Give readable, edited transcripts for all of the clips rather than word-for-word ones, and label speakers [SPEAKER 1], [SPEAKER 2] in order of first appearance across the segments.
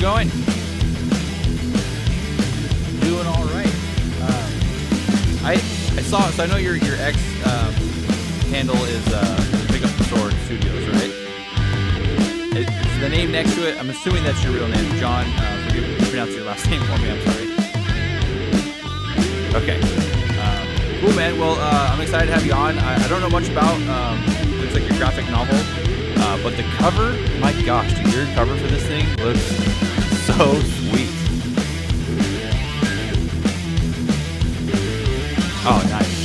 [SPEAKER 1] going? Doing all right. I saw. So I know your ex handle is Pick Up the Sword Studios, right? Is the name next to it? I'm assuming that's your real name, John. Forgive me if you pronounce your last name for me. I'm sorry. Okay. Cool, man. Well, I'm excited to have you on. I don't know much about. Looks like your graphic novel. But the cover, my gosh, dude, your cover for this thing looks so sweet. Oh, nice.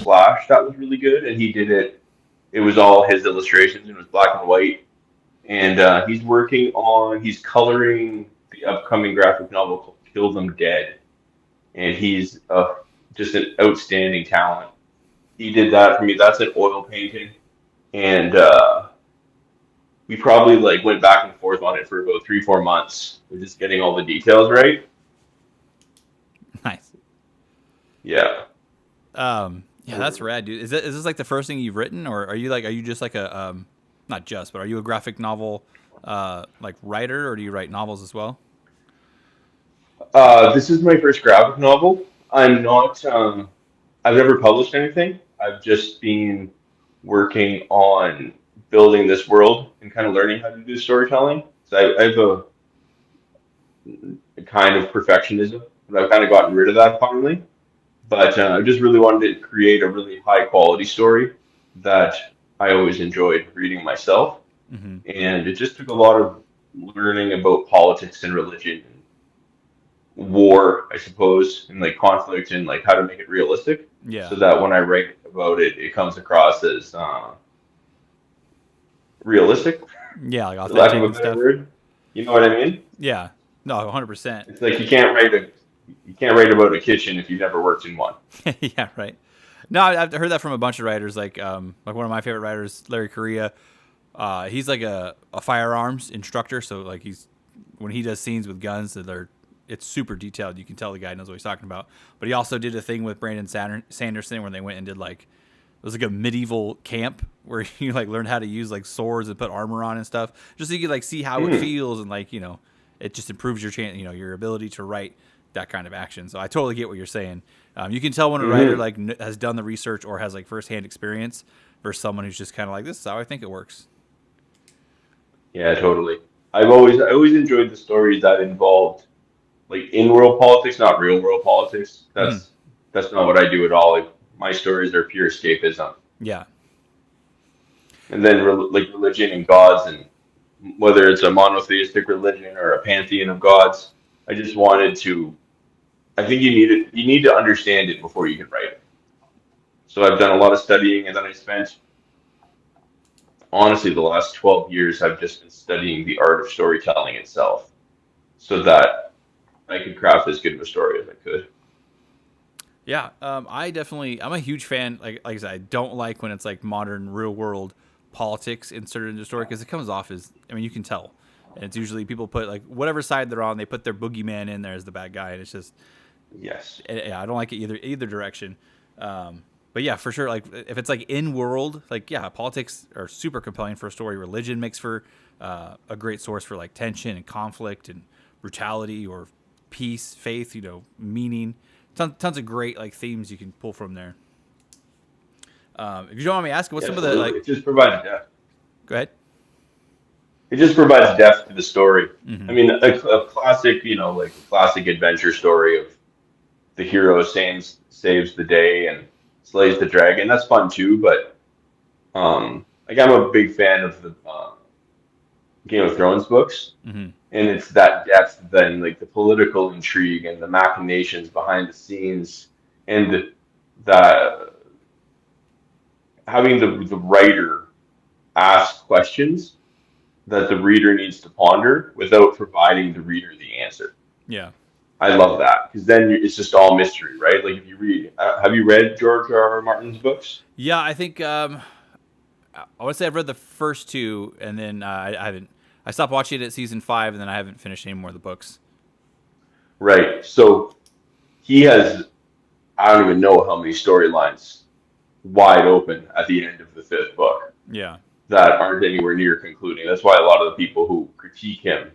[SPEAKER 2] Flash, that was really good, and he did it. It was all his illustrations, and it was black and white. And he's coloring the upcoming graphic novel called Kill Them Dead. And he's just an outstanding talent. He did that for me. That's an oil painting. And we probably like went back and forth on it for about 3-4 months. We're just getting all the details right.
[SPEAKER 1] Nice.
[SPEAKER 2] Yeah.
[SPEAKER 1] Yeah, that's rad, dude. Is this like the first thing you've written, or are you just like a not just, but are you a graphic novel like writer, or do you write novels as well?
[SPEAKER 2] This is my first graphic novel. I'm not. I've never published anything. I've just been working on building this world and kind of learning how to do storytelling. So I have a kind of perfectionism, but I've kind of gotten rid of that finally. But I just really wanted to create a really high quality story that I always enjoyed reading myself.
[SPEAKER 1] Mm-hmm.
[SPEAKER 2] And it just took a lot of learning about politics and religion and war, I suppose, and like conflict and like how to make it realistic
[SPEAKER 1] Yeah.
[SPEAKER 2] so that when I write about it, it comes across as realistic,
[SPEAKER 1] Yeah, like
[SPEAKER 2] for lack of
[SPEAKER 1] authentic
[SPEAKER 2] a
[SPEAKER 1] and
[SPEAKER 2] better
[SPEAKER 1] stuff.
[SPEAKER 2] word. You know what I mean?
[SPEAKER 1] Yeah. No, 100%.
[SPEAKER 2] It's like you can't write about a kitchen if you've never worked in one.
[SPEAKER 1] Yeah, right. No, I've heard that from a bunch of writers, like one of my favorite writers, Larry Correia. He's like a firearms instructor, so like when he does scenes with guns it's super detailed. You can tell the guy knows what he's talking about. But he also did a thing with Brandon Sanderson where they went and did like it was like a medieval camp where you like learned how to use like swords and put armor on and stuff, just so you could like see how it feels and like it just improves your your ability to write that kind of action. So I totally get what you're saying. You can tell when a writer like has done the research or has like firsthand experience versus someone who's just kind of like, this is how I think it works.
[SPEAKER 2] Yeah, totally. I always enjoyed the stories that involved like in-world politics, not real-world politics.
[SPEAKER 1] Mm.
[SPEAKER 2] That's not what I do at all. Like my stories are pure escapism.
[SPEAKER 1] Yeah.
[SPEAKER 2] And then like religion and gods, and whether it's a monotheistic religion or a pantheon of gods, I just wanted to. I think you need to understand it before you can write it. So I've done a lot of studying, and then I spent honestly the last 12 years I've just been studying the art of storytelling itself, so that I could craft as good of a story as I could.
[SPEAKER 1] Yeah, I'm a huge fan. Like I said, I don't like when it's like modern real world politics inserted into the story because it comes off as, I mean, you can tell, and it's usually people put like whatever side they're on, they put their boogeyman in there as the bad guy, and it's just,
[SPEAKER 2] Yes.
[SPEAKER 1] yeah, I don't like it either direction. But yeah, for sure, like if it's like in world, like yeah, politics are super compelling for a story. Religion makes for a great source for like tension and conflict and brutality or peace, faith, meaning. Tons of great like themes you can pull from there. If you don't mind me asking, what's
[SPEAKER 2] Yeah,
[SPEAKER 1] some of the like?
[SPEAKER 2] it just provides depth.
[SPEAKER 1] Go ahead.
[SPEAKER 2] It just provides depth to the story.
[SPEAKER 1] Mm-hmm.
[SPEAKER 2] I mean, a classic, like a classic adventure story of the hero saves the day and slays the dragon. That's fun too, but like I'm a big fan of the Game of Thrones books,
[SPEAKER 1] Mm-hmm.
[SPEAKER 2] and it's that depth then like the political intrigue and the machinations behind the scenes and the having the writer ask questions that the reader needs to ponder without providing the reader the answer.
[SPEAKER 1] Yeah.
[SPEAKER 2] I love that because then it's just all mystery, right? Like if you read, have you read George R. R. Martin's books?
[SPEAKER 1] Yeah, I think I would say I've read the first two, and then I haven't. I stopped watching it at season 5, and then I haven't finished any more of the books.
[SPEAKER 2] Right. So he has, I don't even know how many storylines wide open at the end of the fifth book
[SPEAKER 1] Yeah.
[SPEAKER 2] that aren't anywhere near concluding. That's why a lot of the people who critique him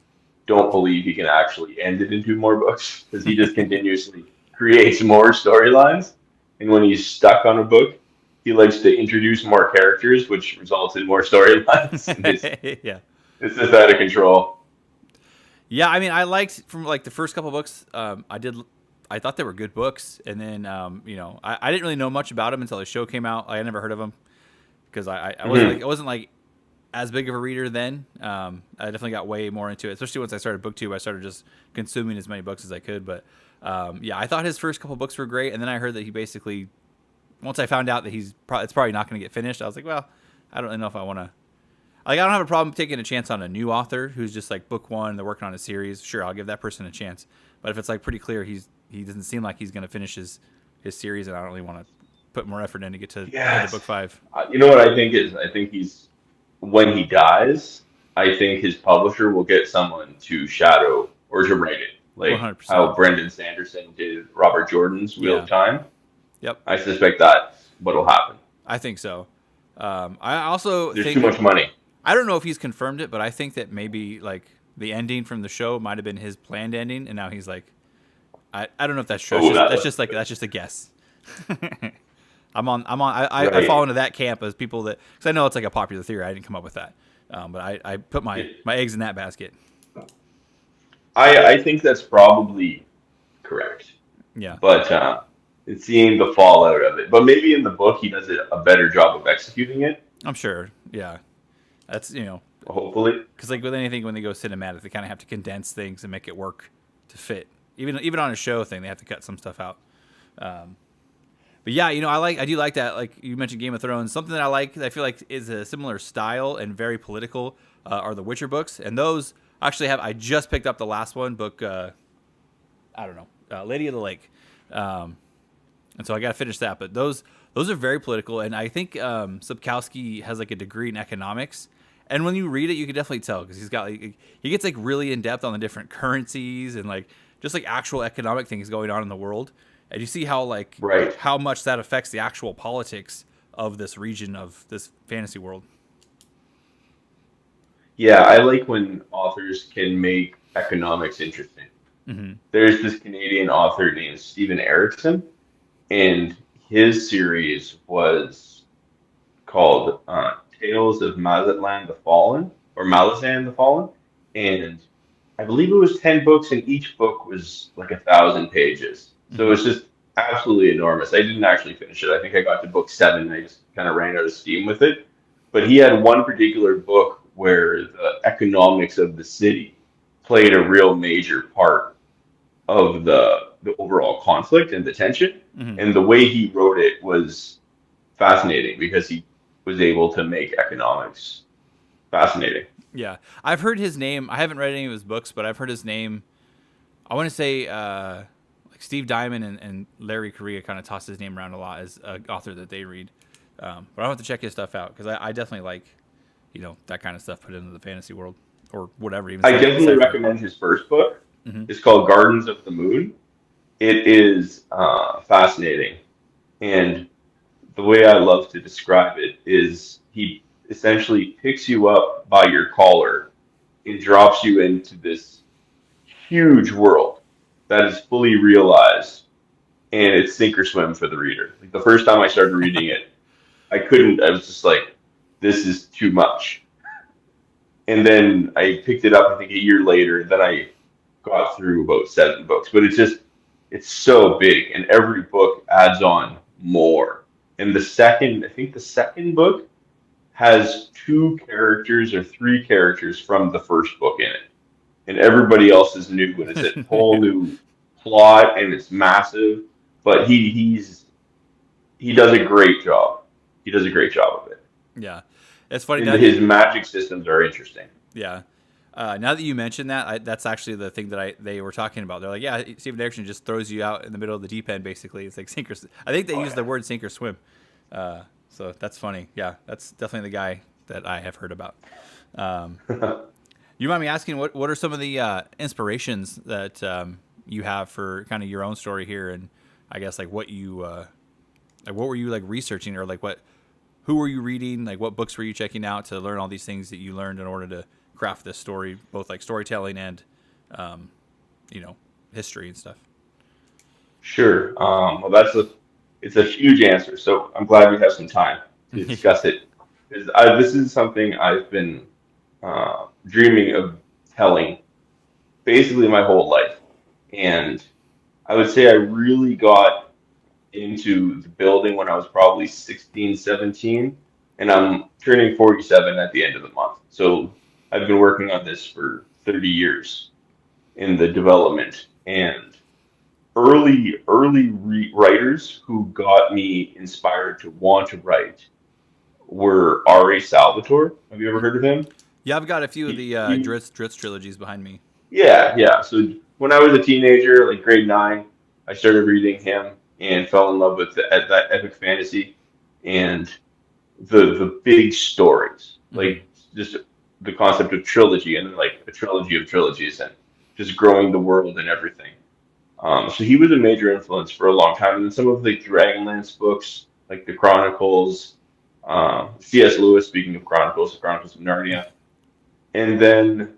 [SPEAKER 2] don't believe he can actually end it in two more books because he just continuously creates more storylines. And when he's stuck on a book, he likes to introduce more characters, which results in more storylines. And
[SPEAKER 1] Yeah.
[SPEAKER 2] it's just out of control.
[SPEAKER 1] Yeah, I mean, I liked from like the first couple books. I thought they were good books, and then I didn't really know much about them until the show came out. I had never heard of them because
[SPEAKER 2] Mhm.
[SPEAKER 1] I wasn't like as big of a reader then. I definitely got way more into it, especially once I started BookTube. I started just consuming as many books as I could. But yeah, I thought his first couple books were great, and then I heard that he basically, once I found out that it's probably not going to get finished, I was like, well, I don't really know if I want to. Like, I don't have a problem taking a chance on a new author who's just like book one, they're working on a series. Sure, I'll give that person a chance. But if it's like pretty clear he doesn't seem like he's going to finish his series, and I don't really want to put more effort in to get to the end of book
[SPEAKER 2] Yes.
[SPEAKER 1] 5.
[SPEAKER 2] You know what I think is? I think he's, when he dies, I think his publisher will get someone to shadow or to write it, like
[SPEAKER 1] 100%.
[SPEAKER 2] how Brendan Sanderson did Robert Jordan's Wheel
[SPEAKER 1] Yeah.
[SPEAKER 2] of Time.
[SPEAKER 1] Yep.
[SPEAKER 2] I suspect that's what'll happen.
[SPEAKER 1] I think so. I also
[SPEAKER 2] There's too
[SPEAKER 1] think
[SPEAKER 2] much money.
[SPEAKER 1] I don't know if he's confirmed it, but I think that maybe like the ending from the show might have been his planned ending, and now he's like, I don't know if that's true.
[SPEAKER 2] Oh,
[SPEAKER 1] That's just a guess. I
[SPEAKER 2] right.
[SPEAKER 1] fall into that camp as people that, because I know it's like a popular theory. I didn't come up with that, but I put my eggs in that basket.
[SPEAKER 2] I think that's probably correct,
[SPEAKER 1] Yeah,
[SPEAKER 2] but it's seeing the fallout of it. But maybe in the book he does a better job of executing it.
[SPEAKER 1] I'm sure. Yeah, that's
[SPEAKER 2] Hopefully.
[SPEAKER 1] because like with anything when they go cinematic, they kind of have to condense things and make it work to fit. Even on a show thing, they have to cut some stuff out. But yeah, I do like that. Like you mentioned, Game of Thrones. Something that I like, that I feel like is a similar style and very political, are the Witcher books, and those actually have. I just picked up the last one book. I don't know, Lady of the Lake, and so I got to finish that. But those are very political, and I think Sapkowski has like a degree in economics. And when you read it, you can definitely tell because he's got like, he gets like really in depth on the different currencies and like just like actual economic things going on in the world. And you see how like
[SPEAKER 2] Right.
[SPEAKER 1] how much that affects the actual politics of this region of this fantasy world.
[SPEAKER 2] Yeah, I like when authors can make economics interesting.
[SPEAKER 1] Hmm.
[SPEAKER 2] There's this Canadian author named Stephen Erickson, and his series was called Tales of Mazatlan the Fallen, or Malazan the Fallen, and I believe it was 10 books, and each book was like 1,000 pages. So
[SPEAKER 1] Hmm.
[SPEAKER 2] it's just absolutely enormous. I didn't actually finish it. I think I got to book 7, and I just kind of ran out of steam with it. But he had one particular book where the economics of the city played a real major part of the overall conflict and the tension.
[SPEAKER 1] Hmm.
[SPEAKER 2] And the way he wrote it was fascinating because he was able to make economics fascinating.
[SPEAKER 1] Yeah, I've heard his name. I haven't read any of his books, but I've heard his name. I want to say like Steve Diamond and Larry Correia kind of toss his name around a lot as an author that they read. But I'll have to check his stuff out because I definitely like that kind of stuff put into the fantasy world or whatever. Even
[SPEAKER 2] I definitely
[SPEAKER 1] sci-fi.
[SPEAKER 2] recommend his first book.
[SPEAKER 1] Hmm.
[SPEAKER 2] It's called Gardens of the Moon. It is fascinating. And the way I love to describe it is he essentially picks you up by your collar and drops you into this huge world that is fully realized, and it's sink or swim for the reader. Like the first time I started reading it, I couldn't, I was just like, this is too much. And then I picked it up, I think a year later, and then I got through about 7 books. But it's so big, and every book adds on more. And I think the second book has 2 characters or 3 characters from the first book in it. And everybody else is new, and it's a whole new plot, and it's massive. But he does a great job. He does a great job of it.
[SPEAKER 1] Yeah, it's funny
[SPEAKER 2] And
[SPEAKER 1] now that
[SPEAKER 2] his magic systems are interesting.
[SPEAKER 1] yeah. Now that you mentioned that, that's actually the thing that they were talking about. They're like, yeah, Steven Erickson just throws you out in the middle of the deep end, basically. It's like sink or. I think they
[SPEAKER 2] Oh
[SPEAKER 1] use the word sink or swim. So that's funny. Yeah, that's definitely the guy that I have heard about. Um,
[SPEAKER 2] yeah.
[SPEAKER 1] you mind me asking what are some of the inspirations that you have for kind of your own story here, and I guess like what were you like researching, or like who were you reading, like what books were you checking out to learn all these things that you learned in order to craft this story, both like storytelling and um, history and stuff.
[SPEAKER 2] Sure. Well, it's a huge answer. So I'm glad we have some time to discuss it. Because this is something I've been dreaming of telling basically my whole life. And I would say I really got into the building when I was probably 16, 17, and I'm turning 47 at the end of the month. So I've been working on this for 30 years in the development. And writers who got me inspired to want to write were R.A. Salvatore. Have you ever heard of him?
[SPEAKER 1] Yeah, I've got a few of the
[SPEAKER 2] He
[SPEAKER 1] Dritz trilogies behind me.
[SPEAKER 2] Yeah, yeah. So when I was a teenager, like grade nine, I started reading him and fell in love with that epic fantasy and the big stories,
[SPEAKER 1] Hmm.
[SPEAKER 2] like just the concept of trilogy and like a trilogy of trilogies and just growing the world and everything. So he was a major influence for a long time. And then some of the Dragonlance books, like the Chronicles, C.S. Lewis, speaking of Chronicles, the Chronicles of Narnia, and then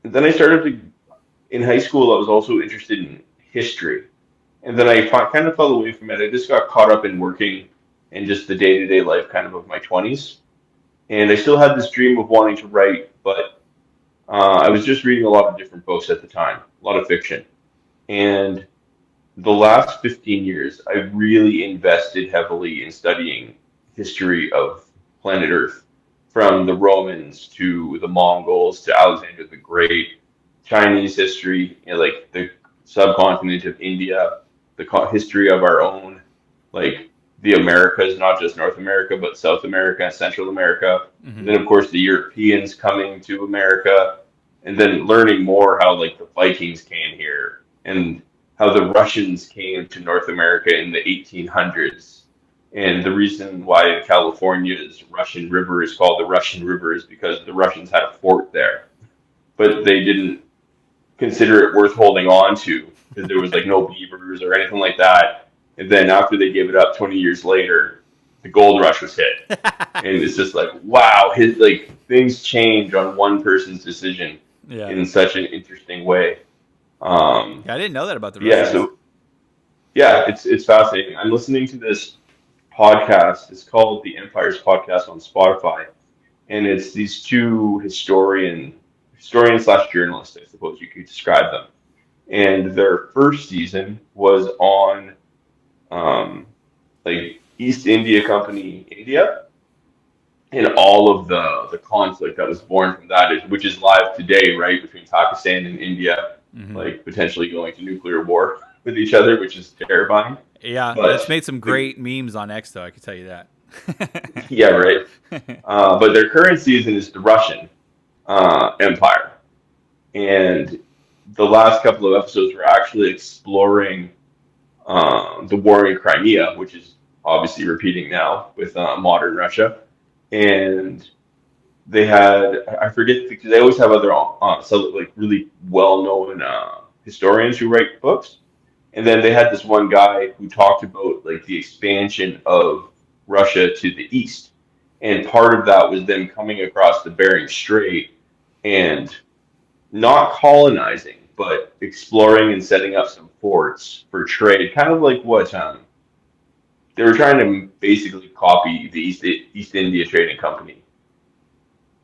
[SPEAKER 2] I started to in high school, I was also interested in history. And then kind of fell away from it. I just got caught up in working and just the day-to-day life kind of my 20s. And I still had this dream of wanting to write, but I was just reading a lot of different books at the time, a lot of fiction. And the last 15 years, I really invested heavily in studying history of planet Earth, from the Romans to the Mongols to Alexander the Great, Chinese history, like the subcontinent of India, the history of our own, like the Americas, not just North America, but South America and Central America. And
[SPEAKER 1] Hmm.
[SPEAKER 2] then, of course, the Europeans coming to America, and then learning more how like the Vikings came here and how the Russians came to North America in the 1800s. And the reason why California's Russian River is called the Russian River is because the Russians had a fort there, but they didn't consider it worth holding on to because there was like no beavers or anything like that. And then after they gave it up 20 years later, the gold rush was hit. And it's just like, wow, his like things change on one person's decision
[SPEAKER 1] Yeah.
[SPEAKER 2] in such an interesting way. Um,
[SPEAKER 1] Yeah, I didn't know that about the
[SPEAKER 2] yeah,
[SPEAKER 1] Russians.
[SPEAKER 2] so yeah, it's fascinating. I'm listening to this podcast. It's called the Empires Podcast on Spotify, and it's these two historian slash journalists, I suppose you could describe them. And their first season was on um, like East India Company India and all of the conflict that was born from that, which is live today, right, between Pakistan and India,
[SPEAKER 1] Hmm.
[SPEAKER 2] like potentially going to nuclear war with each other, which is terrifying.
[SPEAKER 1] Yeah, it's
[SPEAKER 2] But
[SPEAKER 1] made some
[SPEAKER 2] the
[SPEAKER 1] great memes on X, though. I can tell you that.
[SPEAKER 2] yeah, right. But their current season is the Russian Empire, and the last couple of episodes were actually exploring the war in Crimea, which is obviously repeating now with modern Russia. And they had, I forget, because they always have other so like really well-known historians who write books. And then they had this one guy who talked about like the expansion of Russia to the east. And part of that was them coming across the Bering Strait and not colonizing, but exploring and setting up some forts for trade, kind of like what they were trying to basically copy the East India Trading Company,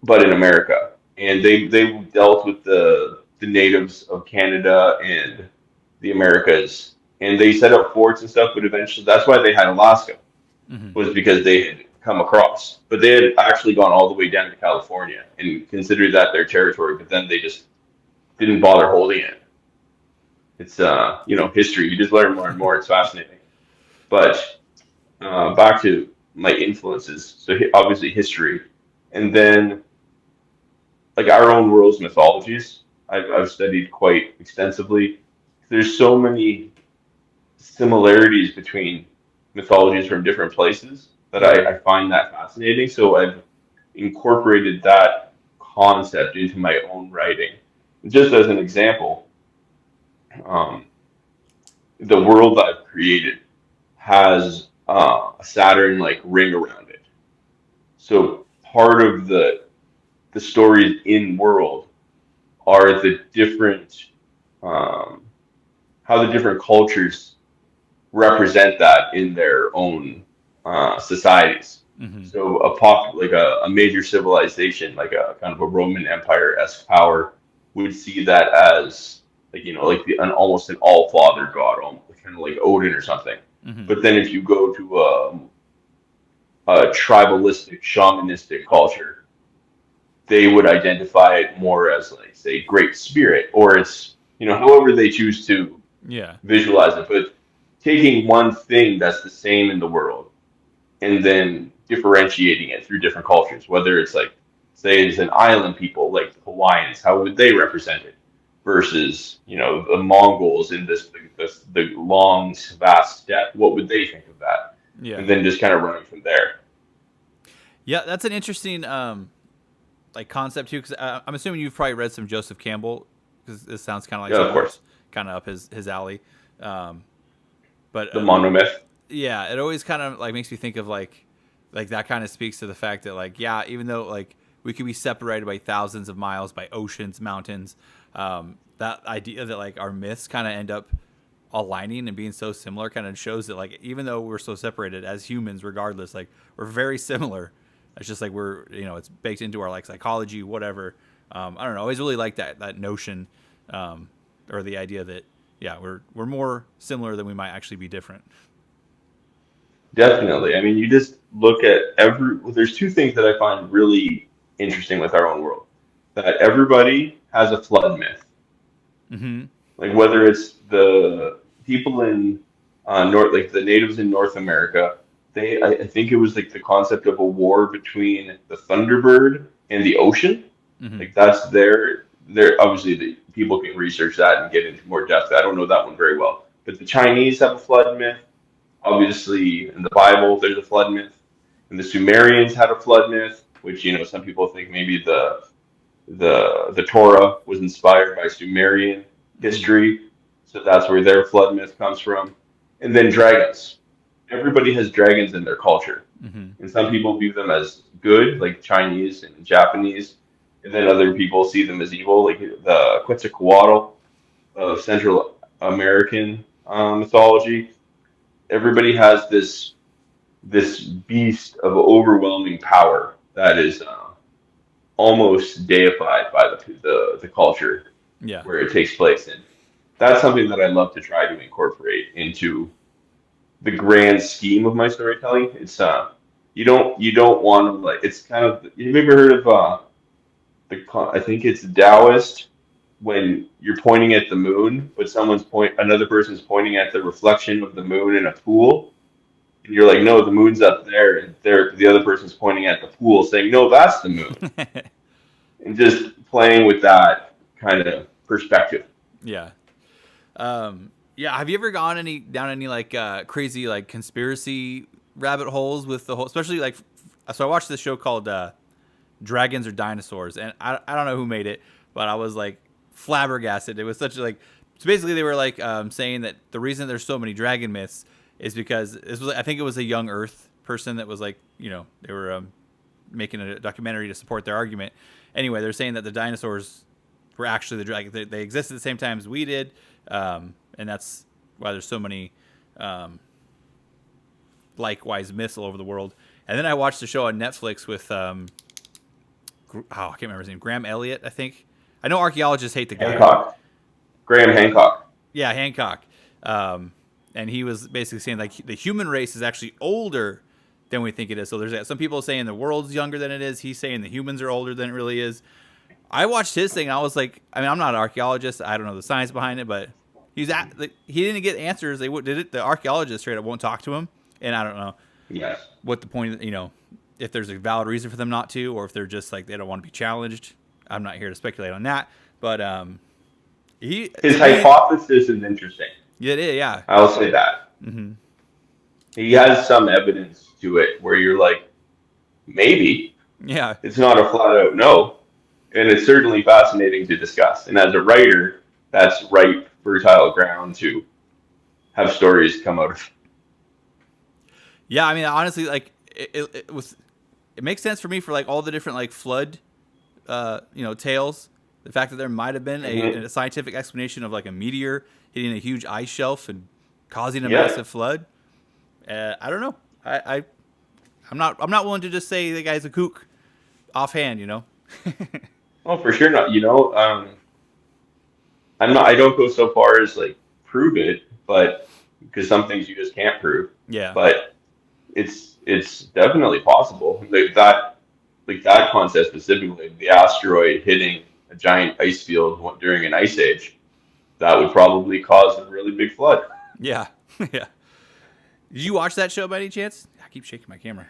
[SPEAKER 2] but in America. And they dealt with the natives of Canada and the Americas, and they set up forts and stuff. But eventually, that's why they had Alaska,
[SPEAKER 1] Hmm.
[SPEAKER 2] was because they had come across, but they had actually gone all the way down to California and considered that their territory. But then they just didn't bother holding it. It's history. You just learn more and more. It's fascinating. But back to my influences. So obviously history, and then like our own world's mythologies. I've studied quite extensively. There's so many similarities between mythologies from different places that
[SPEAKER 1] Hmm.
[SPEAKER 2] I find that fascinating. So I've incorporated that concept into my own writing. Just as an example, um, the world that I've created has a Saturn like ring around it. So part of the stories in world are the different um, how the different cultures represent that in their own societies.
[SPEAKER 1] Mm-hmm.
[SPEAKER 2] So like a major civilization, like a kind of a Roman Empire-esque power, would see that as like like almost an all-father god, almost kind of like Odin or something.
[SPEAKER 1] Mm-hmm.
[SPEAKER 2] But then if you go to a tribalistic, shamanistic culture, they would identify it more as like say Great Spirit, or it's however they choose to
[SPEAKER 1] Yeah.
[SPEAKER 2] visualize it. But taking one thing that's the same in the world and then differentiating it through different cultures, whether it's like, say, it's an island people like the Hawaiians, how would they represent it? Versus, the Mongols in the long, vast steppe, what would they think of that?
[SPEAKER 1] Yeah.
[SPEAKER 2] And then just kind of running from there.
[SPEAKER 1] Yeah, that's an interesting like concept too. Because I'm assuming you've probably read some Joseph Campbell, because this sounds kind of like
[SPEAKER 2] Yeah, of
[SPEAKER 1] something
[SPEAKER 2] course.
[SPEAKER 1] that's kind of up his alley. Um, but
[SPEAKER 2] The monomyth.
[SPEAKER 1] yeah, it always kind of like makes me think of like that kind of speaks to the fact that like yeah, even though like we could be separated by thousands of miles by oceans, mountains, that idea that like our myths kind of end up aligning and being so similar kind of shows that like even though we're so separated as humans, regardless, like we're very similar. It's just like we're it's baked into our like psychology, whatever. I don't know. I always really like that notion, or the idea that yeah, we're more similar than we might actually be different.
[SPEAKER 2] Definitely. I mean, you just look at well, there's two things that I find really interesting with our own world. That everybody has a flood myth.
[SPEAKER 1] Mm-hmm.
[SPEAKER 2] Like whether it's the people in like the natives in North America, I think it was like the concept of a war between the Thunderbird and the ocean.
[SPEAKER 1] Mm-hmm.
[SPEAKER 2] Like that's their obviously the people can research that and get into more depth. I don't know that one very well. But the Chinese have a flood myth. Obviously, in the Bible, there's a flood myth. And the Sumerians had a flood myth, which some people think maybe the Torah was inspired by Sumerian
[SPEAKER 1] Mm-hmm.
[SPEAKER 2] history, so that's where their flood myth comes from. And then dragons. Everybody has dragons in their culture,
[SPEAKER 1] Mm-hmm.
[SPEAKER 2] and some people view them as good, like Chinese and Japanese, and then other people see them as evil, like the Quetzalcoatl of Central American mythology. Everybody has this beast of overwhelming power that is almost deified by the culture
[SPEAKER 1] Yeah.
[SPEAKER 2] where it takes place in. That's something that I love to try to incorporate into the grand scheme of my storytelling. It's you don't want to like it's kind of you've ever heard of I think it's Taoist when you're pointing at the moon, but another person's pointing at the reflection of the moon in a pool, and you're like, no, the moon's up there, and the other person's pointing at the pool, saying, no, that's the moon, and just playing with that kind of perspective.
[SPEAKER 1] Yeah. Yeah. Have you ever gone down any like crazy like conspiracy rabbit holes with the whole, especially like, so I watched this show called Dragons or Dinosaurs, and I don't know who made it, but I was like flabbergasted. It was such a like, so basically they were like saying that the reason there's so many dragon myths is because this was, I think it was a young Earth person that was like, they were making a documentary to support their argument. Anyway, they're saying that the dinosaurs were actually the dragon. They existed at the same time as we did, and that's why there's so many likewise myths all over the world. And then I watched the show on Netflix with I can't remember his name, Graham Elliott, I think. I know archaeologists hate the guy.
[SPEAKER 2] Hancock, Graham Hancock.
[SPEAKER 1] Yeah, Hancock. And he was basically saying like the human race is actually older than we think it is. So there's some people saying the world's younger than it is. He's saying the humans are older than it really is. I watched his thing and I was like, I mean, I'm not an archaeologist. I don't know the science behind it, but he didn't get answers. The archaeologists straight up won't talk to him. And I don't know
[SPEAKER 2] Yes.
[SPEAKER 1] what the point, if there's a valid reason for them not to, or if they're just like, they don't want to be challenged. I'm not here to speculate on that, but,
[SPEAKER 2] His hypothesis is interesting.
[SPEAKER 1] yeah, yeah.
[SPEAKER 2] I'll say that.
[SPEAKER 1] Mm-hmm.
[SPEAKER 2] He has some evidence to it where you're like, maybe.
[SPEAKER 1] Yeah.
[SPEAKER 2] It's not a flat out no. And it's certainly fascinating to discuss. And as a writer, that's ripe, fertile ground to have stories come out of.
[SPEAKER 1] Yeah, I mean, honestly, like it was, it makes sense for me for like all the different like flood, tales. The fact that there might have been
[SPEAKER 2] Hmm.
[SPEAKER 1] a scientific explanation of like a meteor hitting a huge ice shelf and causing a
[SPEAKER 2] Yeah.
[SPEAKER 1] massive flood. I don't know. I'm not willing to just say the guy's a kook offhand.
[SPEAKER 2] Oh, for sure not. I don't go so far as like prove it, but because some things you just can't prove.
[SPEAKER 1] Yeah,
[SPEAKER 2] But it's definitely possible. Like that concept specifically, the asteroid hitting a giant ice field during an ice age, that would probably cause a really big flood.
[SPEAKER 1] yeah, yeah. Did you watch that show by any chance? I keep shaking my camera.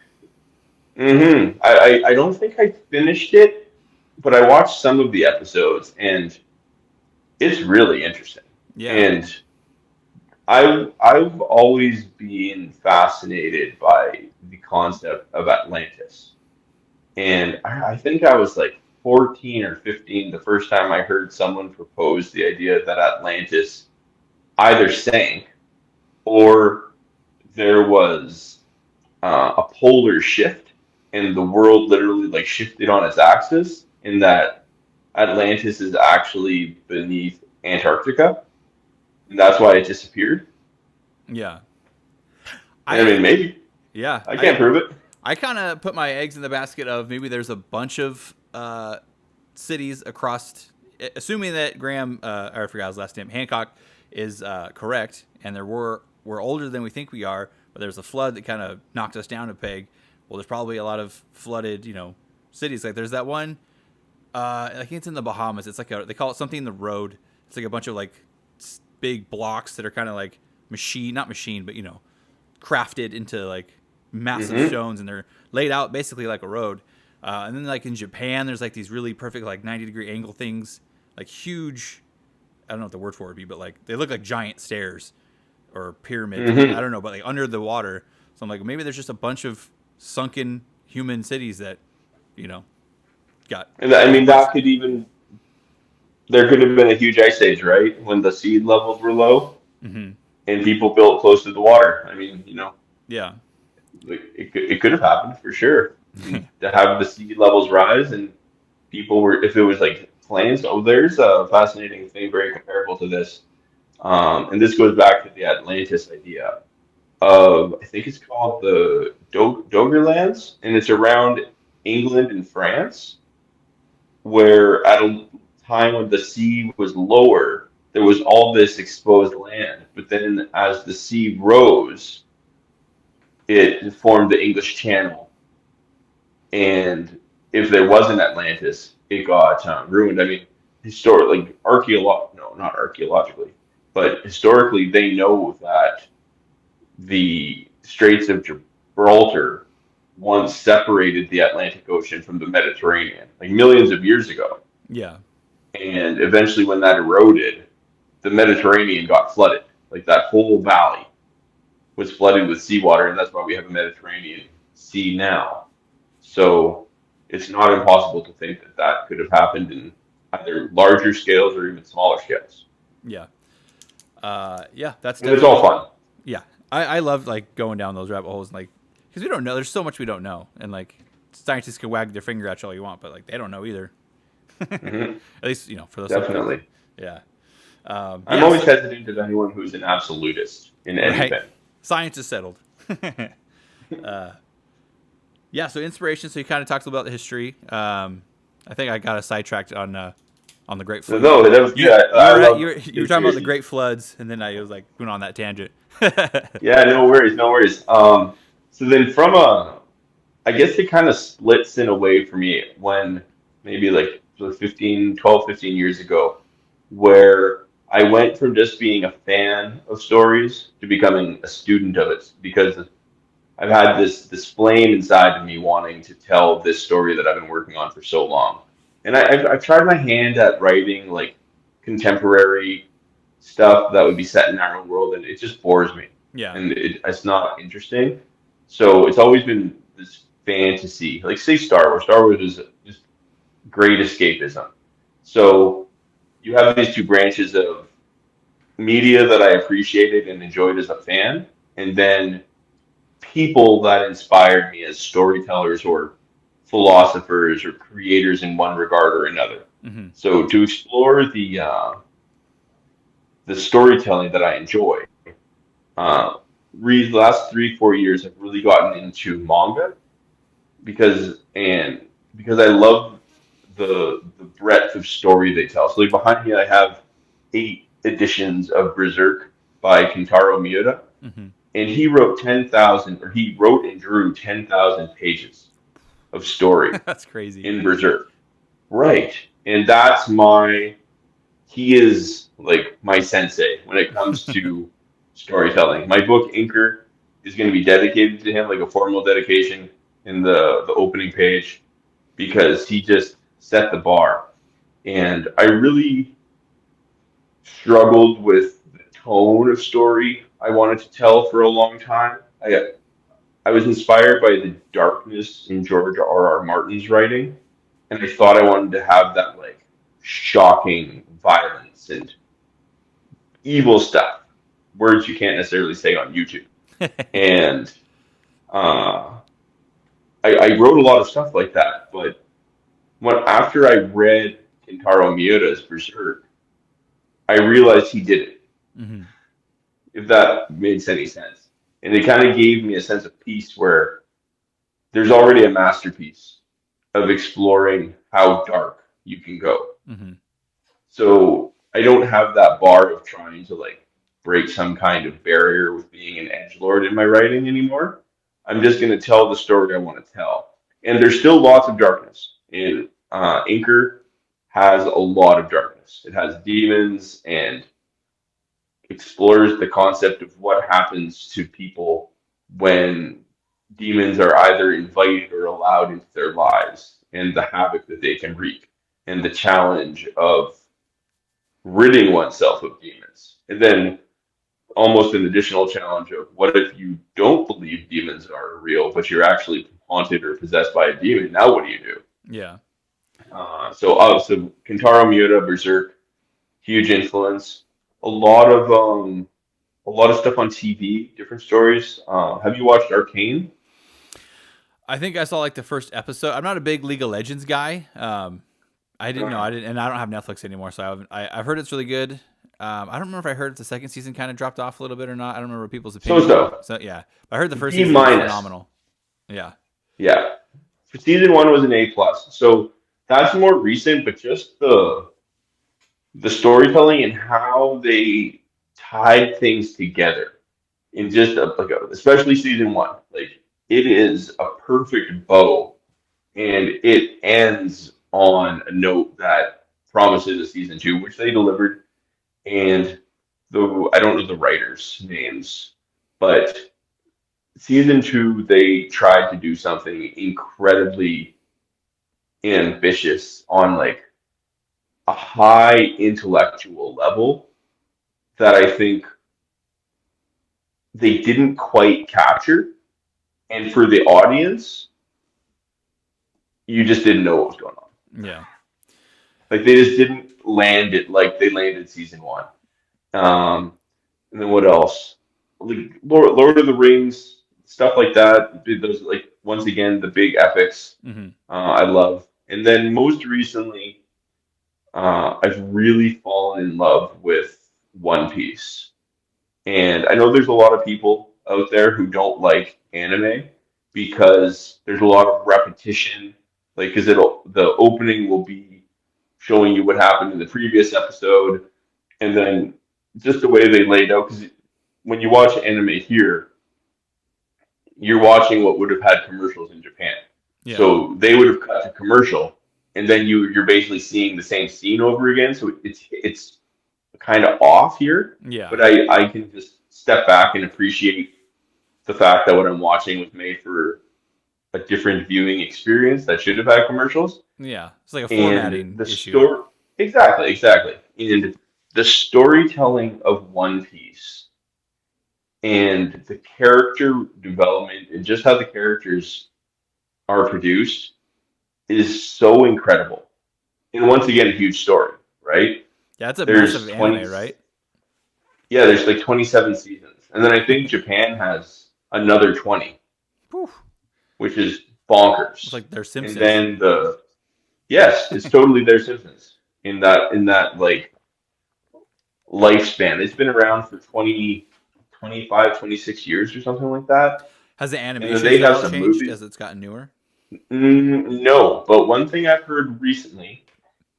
[SPEAKER 2] I don't think I finished it, but I watched some of the episodes, and it's really interesting.
[SPEAKER 1] Yeah,
[SPEAKER 2] And I've always been fascinated by the concept of Atlantis. And I think I was like 14 or 15 the first time I heard someone propose the idea that Atlantis either sank or there was a polar shift and the world literally like shifted on its axis, and that Atlantis is actually beneath Antarctica, and that's why it disappeared.
[SPEAKER 1] yeah.
[SPEAKER 2] And I
[SPEAKER 1] I
[SPEAKER 2] mean, maybe
[SPEAKER 1] yeah.
[SPEAKER 2] I
[SPEAKER 1] I
[SPEAKER 2] can't prove it.
[SPEAKER 1] I kind of put my eggs in the basket of maybe there's a bunch of cities across, assuming that Graham, or I forgot his last name, Hancock, is correct, and we're older than we think we are, but there's a flood that kind of knocked us down a peg. Well, there's probably a lot of flooded, cities. Like there's that one, I think it's in the Bahamas. It's like they call it something in the road. It's like a bunch of like big blocks that are kind of like not machine, but crafted into like massive
[SPEAKER 2] Hmm.
[SPEAKER 1] stones, and they're laid out basically like a road. And then like in Japan, there's like these really perfect like 90-degree angle things, like huge. I don't know what the word for it would be, but like they look like giant stairs or pyramids. I
[SPEAKER 2] Hmm.
[SPEAKER 1] don't know, but like under the water. So I'm like, maybe there's just a bunch of sunken human cities that, you know, got
[SPEAKER 2] And I mean,
[SPEAKER 1] replaced.
[SPEAKER 2] there could have been a huge ice age, right? When the seed levels were low
[SPEAKER 1] Hmm.
[SPEAKER 2] and people built close to the water. I mean,
[SPEAKER 1] Yeah.
[SPEAKER 2] like it could have happened for sure. And to have the sea levels rise and people were, if it was like planes. Oh, there's a fascinating thing very comparable to this. And this goes back to the Atlantis idea of, I think it's called the Doggerlands, and it's around England and France, where at a time when the sea was lower, there was all this exposed land. But then as the sea rose, it formed the English Channel. And if there wasn't Atlantis, it got ruined. I mean, historically, no, not archaeologically, but historically, they know that the Straits of Gibraltar once separated the Atlantic Ocean from the Mediterranean, like millions of years ago.
[SPEAKER 1] Yeah.
[SPEAKER 2] And eventually, when that eroded, the Mediterranean got flooded. Like that whole valley was flooded with seawater, and that's why we have a Mediterranean Sea now. So it's not impossible to think that that could have happened in either larger scales or even smaller scales.
[SPEAKER 1] Yeah. Yeah. That's
[SPEAKER 2] And it's all
[SPEAKER 1] definitely.
[SPEAKER 2] fun.
[SPEAKER 1] Yeah. I love like going down those rabbit holes and like because we don't know. There's so much we don't know, and like scientists can wag their finger at you all you want, but like they don't know either.
[SPEAKER 2] Hmm.
[SPEAKER 1] At least for those type of things.
[SPEAKER 2] Definitely.
[SPEAKER 1] Yeah.
[SPEAKER 2] I'm
[SPEAKER 1] Yeah.
[SPEAKER 2] always
[SPEAKER 1] So,
[SPEAKER 2] hesitant of anyone who's an absolutist in
[SPEAKER 1] right.
[SPEAKER 2] anything.
[SPEAKER 1] Science is settled. Yeah. So inspiration. So you kind of talked about the history. I think I got us sidetracked on the Great Flood.
[SPEAKER 2] No, that was good. I
[SPEAKER 1] You
[SPEAKER 2] love
[SPEAKER 1] were talking about the
[SPEAKER 2] conspiracy.
[SPEAKER 1] Great Floods, and then I was like went on that tangent.
[SPEAKER 2] Yeah, no worries, no worries. So then I guess it kind of splits in a way for me when maybe like 15 years ago, where I went from just being a fan of stories to becoming a student of it because I've had this flame inside of me wanting to tell this story that I've been working on for so long. And I've tried my hand at writing like contemporary stuff that would be set in our own world, and it just bores me,
[SPEAKER 1] Yeah.
[SPEAKER 2] and it's not interesting. So it's always been this fantasy, like say Star Wars. Star Wars is just great escapism. So you have these two branches of media that I appreciated and enjoyed as a fan, and then people that inspired me as storytellers or philosophers or creators in one regard or another.
[SPEAKER 1] Hmm.
[SPEAKER 2] So to explore the storytelling that I enjoy, uh, the last 3 4 years I've really gotten into manga because I love the breadth of story they tell. So like behind me I have 8 editions of Berserk by Kentaro Miura,
[SPEAKER 1] Hmm.
[SPEAKER 2] and he wrote 10,000, or he wrote and drew 10,000 pages of story
[SPEAKER 1] That's crazy.
[SPEAKER 2] in Berserk. Right. And he is like my sensei when it comes to storytelling. My book, Inker, is going to be dedicated to him, like a formal dedication in the opening page, because he just set the bar. And I really struggled with the tone of story I wanted to tell for a long time. I was inspired by the darkness in George R. R. Martin's writing, and I thought I wanted to have that like shocking violence and evil stuff, words you can't necessarily say on YouTube. And uh, I wrote a lot of stuff like that, but after I read Kentaro Miura's Berserk, I realized he did it,
[SPEAKER 1] Hmm.
[SPEAKER 2] if that makes any sense. And it kind of gave me a sense of peace where there's already a masterpiece of exploring how dark you can go.
[SPEAKER 1] Hmm.
[SPEAKER 2] So I don't have that bar of trying to like break some kind of barrier with being an edge lord in my writing anymore. I'm just going to tell the story I want to tell. And there's still lots of darkness. And Inker has a lot of darkness. It has demons and explores the concept of what happens to people when demons are either invited or allowed into their lives, and the havoc that they can wreak, and the challenge of ridding oneself of demons. And then almost an additional challenge of what if you don't believe demons are real, but you're actually haunted or possessed by a demon? Now what do you do?
[SPEAKER 1] Yeah.
[SPEAKER 2] So Kentaro Miura, Berserk, huge influence. A lot of stuff on TV, different stories. Have you watched Arcane?
[SPEAKER 1] I think I saw like the first episode. I'm not a big League of Legends guy. I didn't know. I didn't, and I don't have Netflix anymore, so I've heard it's really good. I don't remember if I heard the second season kind of dropped off a little bit or not. I don't remember people's
[SPEAKER 2] So
[SPEAKER 1] opinions.
[SPEAKER 2] so
[SPEAKER 1] So yeah, but I heard the first
[SPEAKER 2] B
[SPEAKER 1] season was
[SPEAKER 2] minus.
[SPEAKER 1] phenomenal. Yeah.
[SPEAKER 2] Yeah. For season one was an A plus. So that's more recent, but just the storytelling and how they tied things together in just especially season one. Like it is a perfect bow, and it ends on a note that promises a season two, which they delivered. And I don't know the writers' names, but season two they tried to do something incredibly ambitious on like a high intellectual level that I think they didn't quite capture. And for the audience, you just didn't know what was going on.
[SPEAKER 1] Yeah.
[SPEAKER 2] Like they just didn't land it like they landed season one. Um, and then what else? Like Lord of the Rings, stuff like that. Those like once again the big epics.
[SPEAKER 1] Hmm.
[SPEAKER 2] I love. And then most recently, I've really fallen in love with One Piece. And I know there's a lot of people out there who don't like anime because there's a lot of repetition. Like, because the opening will be showing you what happened in the previous episode, and then just the way they laid out. Because when you watch anime here, you're watching what would have had commercials in Japan.
[SPEAKER 1] Yeah.
[SPEAKER 2] So they would have cut to commercial, and then you're basically seeing the same scene over again. So it's kind of off here,
[SPEAKER 1] Yeah.
[SPEAKER 2] but I can just step back and appreciate the fact that what I'm watching was made for a different viewing experience that should have had commercials.
[SPEAKER 1] Yeah. It's like a
[SPEAKER 2] And
[SPEAKER 1] formatting
[SPEAKER 2] the
[SPEAKER 1] issue.
[SPEAKER 2] story, exactly. And the storytelling of One Piece and the character development and just how the characters are produced is so incredible. And once again, a huge story, right?
[SPEAKER 1] Yeah, it's a
[SPEAKER 2] There's
[SPEAKER 1] massive
[SPEAKER 2] 20.
[SPEAKER 1] anime, right?
[SPEAKER 2] Yeah, there's like 27 seasons, and then I think Japan has another 20,
[SPEAKER 1] Whew.
[SPEAKER 2] which is
[SPEAKER 1] It's
[SPEAKER 2] bonkers.
[SPEAKER 1] like they're
[SPEAKER 2] And
[SPEAKER 1] Simpsons.
[SPEAKER 2] then yes, it's totally their Simpsons in that like lifespan. It's been around for 20, 25, 26 years or something like that.
[SPEAKER 1] Has the
[SPEAKER 2] And then
[SPEAKER 1] animation
[SPEAKER 2] they have
[SPEAKER 1] style
[SPEAKER 2] some
[SPEAKER 1] changed
[SPEAKER 2] movies.
[SPEAKER 1] as it's gotten newer?
[SPEAKER 2] No, but one thing I've heard recently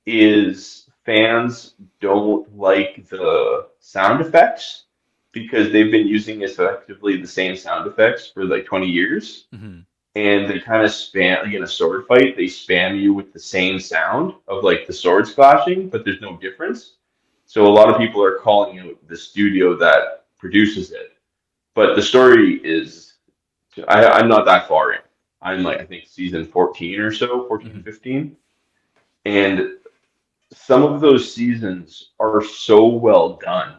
[SPEAKER 2] is fans don't like the sound effects because they've been using effectively the same sound effects for like 20 years.
[SPEAKER 1] Hmm.
[SPEAKER 2] And they kind of spam, like in a sword fight, they spam you with the same sound of like the swords clashing, but there's no difference. So a lot of people are calling out the studio that produces it. But the story is, I'm not that far in. I'm like, I think season 14 or so, 14,
[SPEAKER 1] Hmm.
[SPEAKER 2] 15. And some of those seasons are so well done.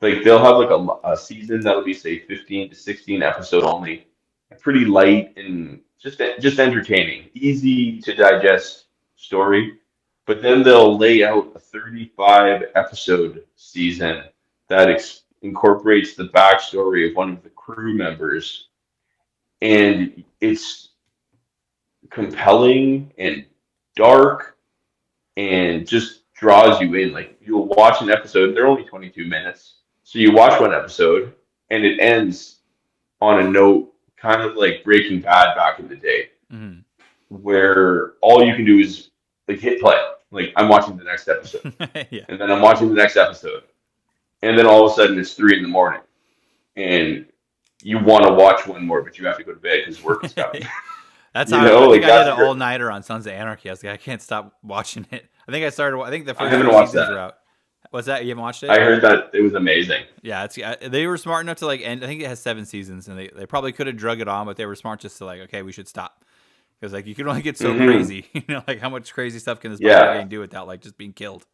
[SPEAKER 2] Like they'll have like a season that'll be say 15 to 16 episode only, pretty light and just entertaining, easy to digest story. But then they'll lay out a 35 episode season that incorporates the backstory of one of the crew members, and it's compelling and dark and just draws you in. Like you'll watch an episode, they're only 22 minutes. So you watch one episode and it ends on a note kind of like Breaking Bad back in the day,
[SPEAKER 1] Hmm.
[SPEAKER 2] where all you can do is like hit play. Like I'm watching the next episode.
[SPEAKER 1] Yeah.
[SPEAKER 2] And then I'm watching the next episode. And then all of a sudden it's 3 in the morning. And you want to watch one more, but you have to go to bed because work is coming.
[SPEAKER 1] That's
[SPEAKER 2] You
[SPEAKER 1] how
[SPEAKER 2] know,
[SPEAKER 1] I think
[SPEAKER 2] like
[SPEAKER 1] I did
[SPEAKER 2] that's
[SPEAKER 1] an
[SPEAKER 2] your
[SPEAKER 1] all nighter on Sons of Anarchy. I was like, I can't stop watching it. I think I started. I think the
[SPEAKER 2] I
[SPEAKER 1] first
[SPEAKER 2] haven't
[SPEAKER 1] few
[SPEAKER 2] watched
[SPEAKER 1] seasons were
[SPEAKER 2] that.
[SPEAKER 1] out. What's that? You haven't watched
[SPEAKER 2] I
[SPEAKER 1] it?
[SPEAKER 2] heard that it was amazing.
[SPEAKER 1] Yeah, they were smart enough to like end. I think it has 7 seasons, and they probably could have drug it on, but they were smart just to like, okay, we should stop because like you can only get so
[SPEAKER 2] Hmm.
[SPEAKER 1] crazy. You know, like how much crazy stuff can this boxing
[SPEAKER 2] Yeah.
[SPEAKER 1] game do without like just being killed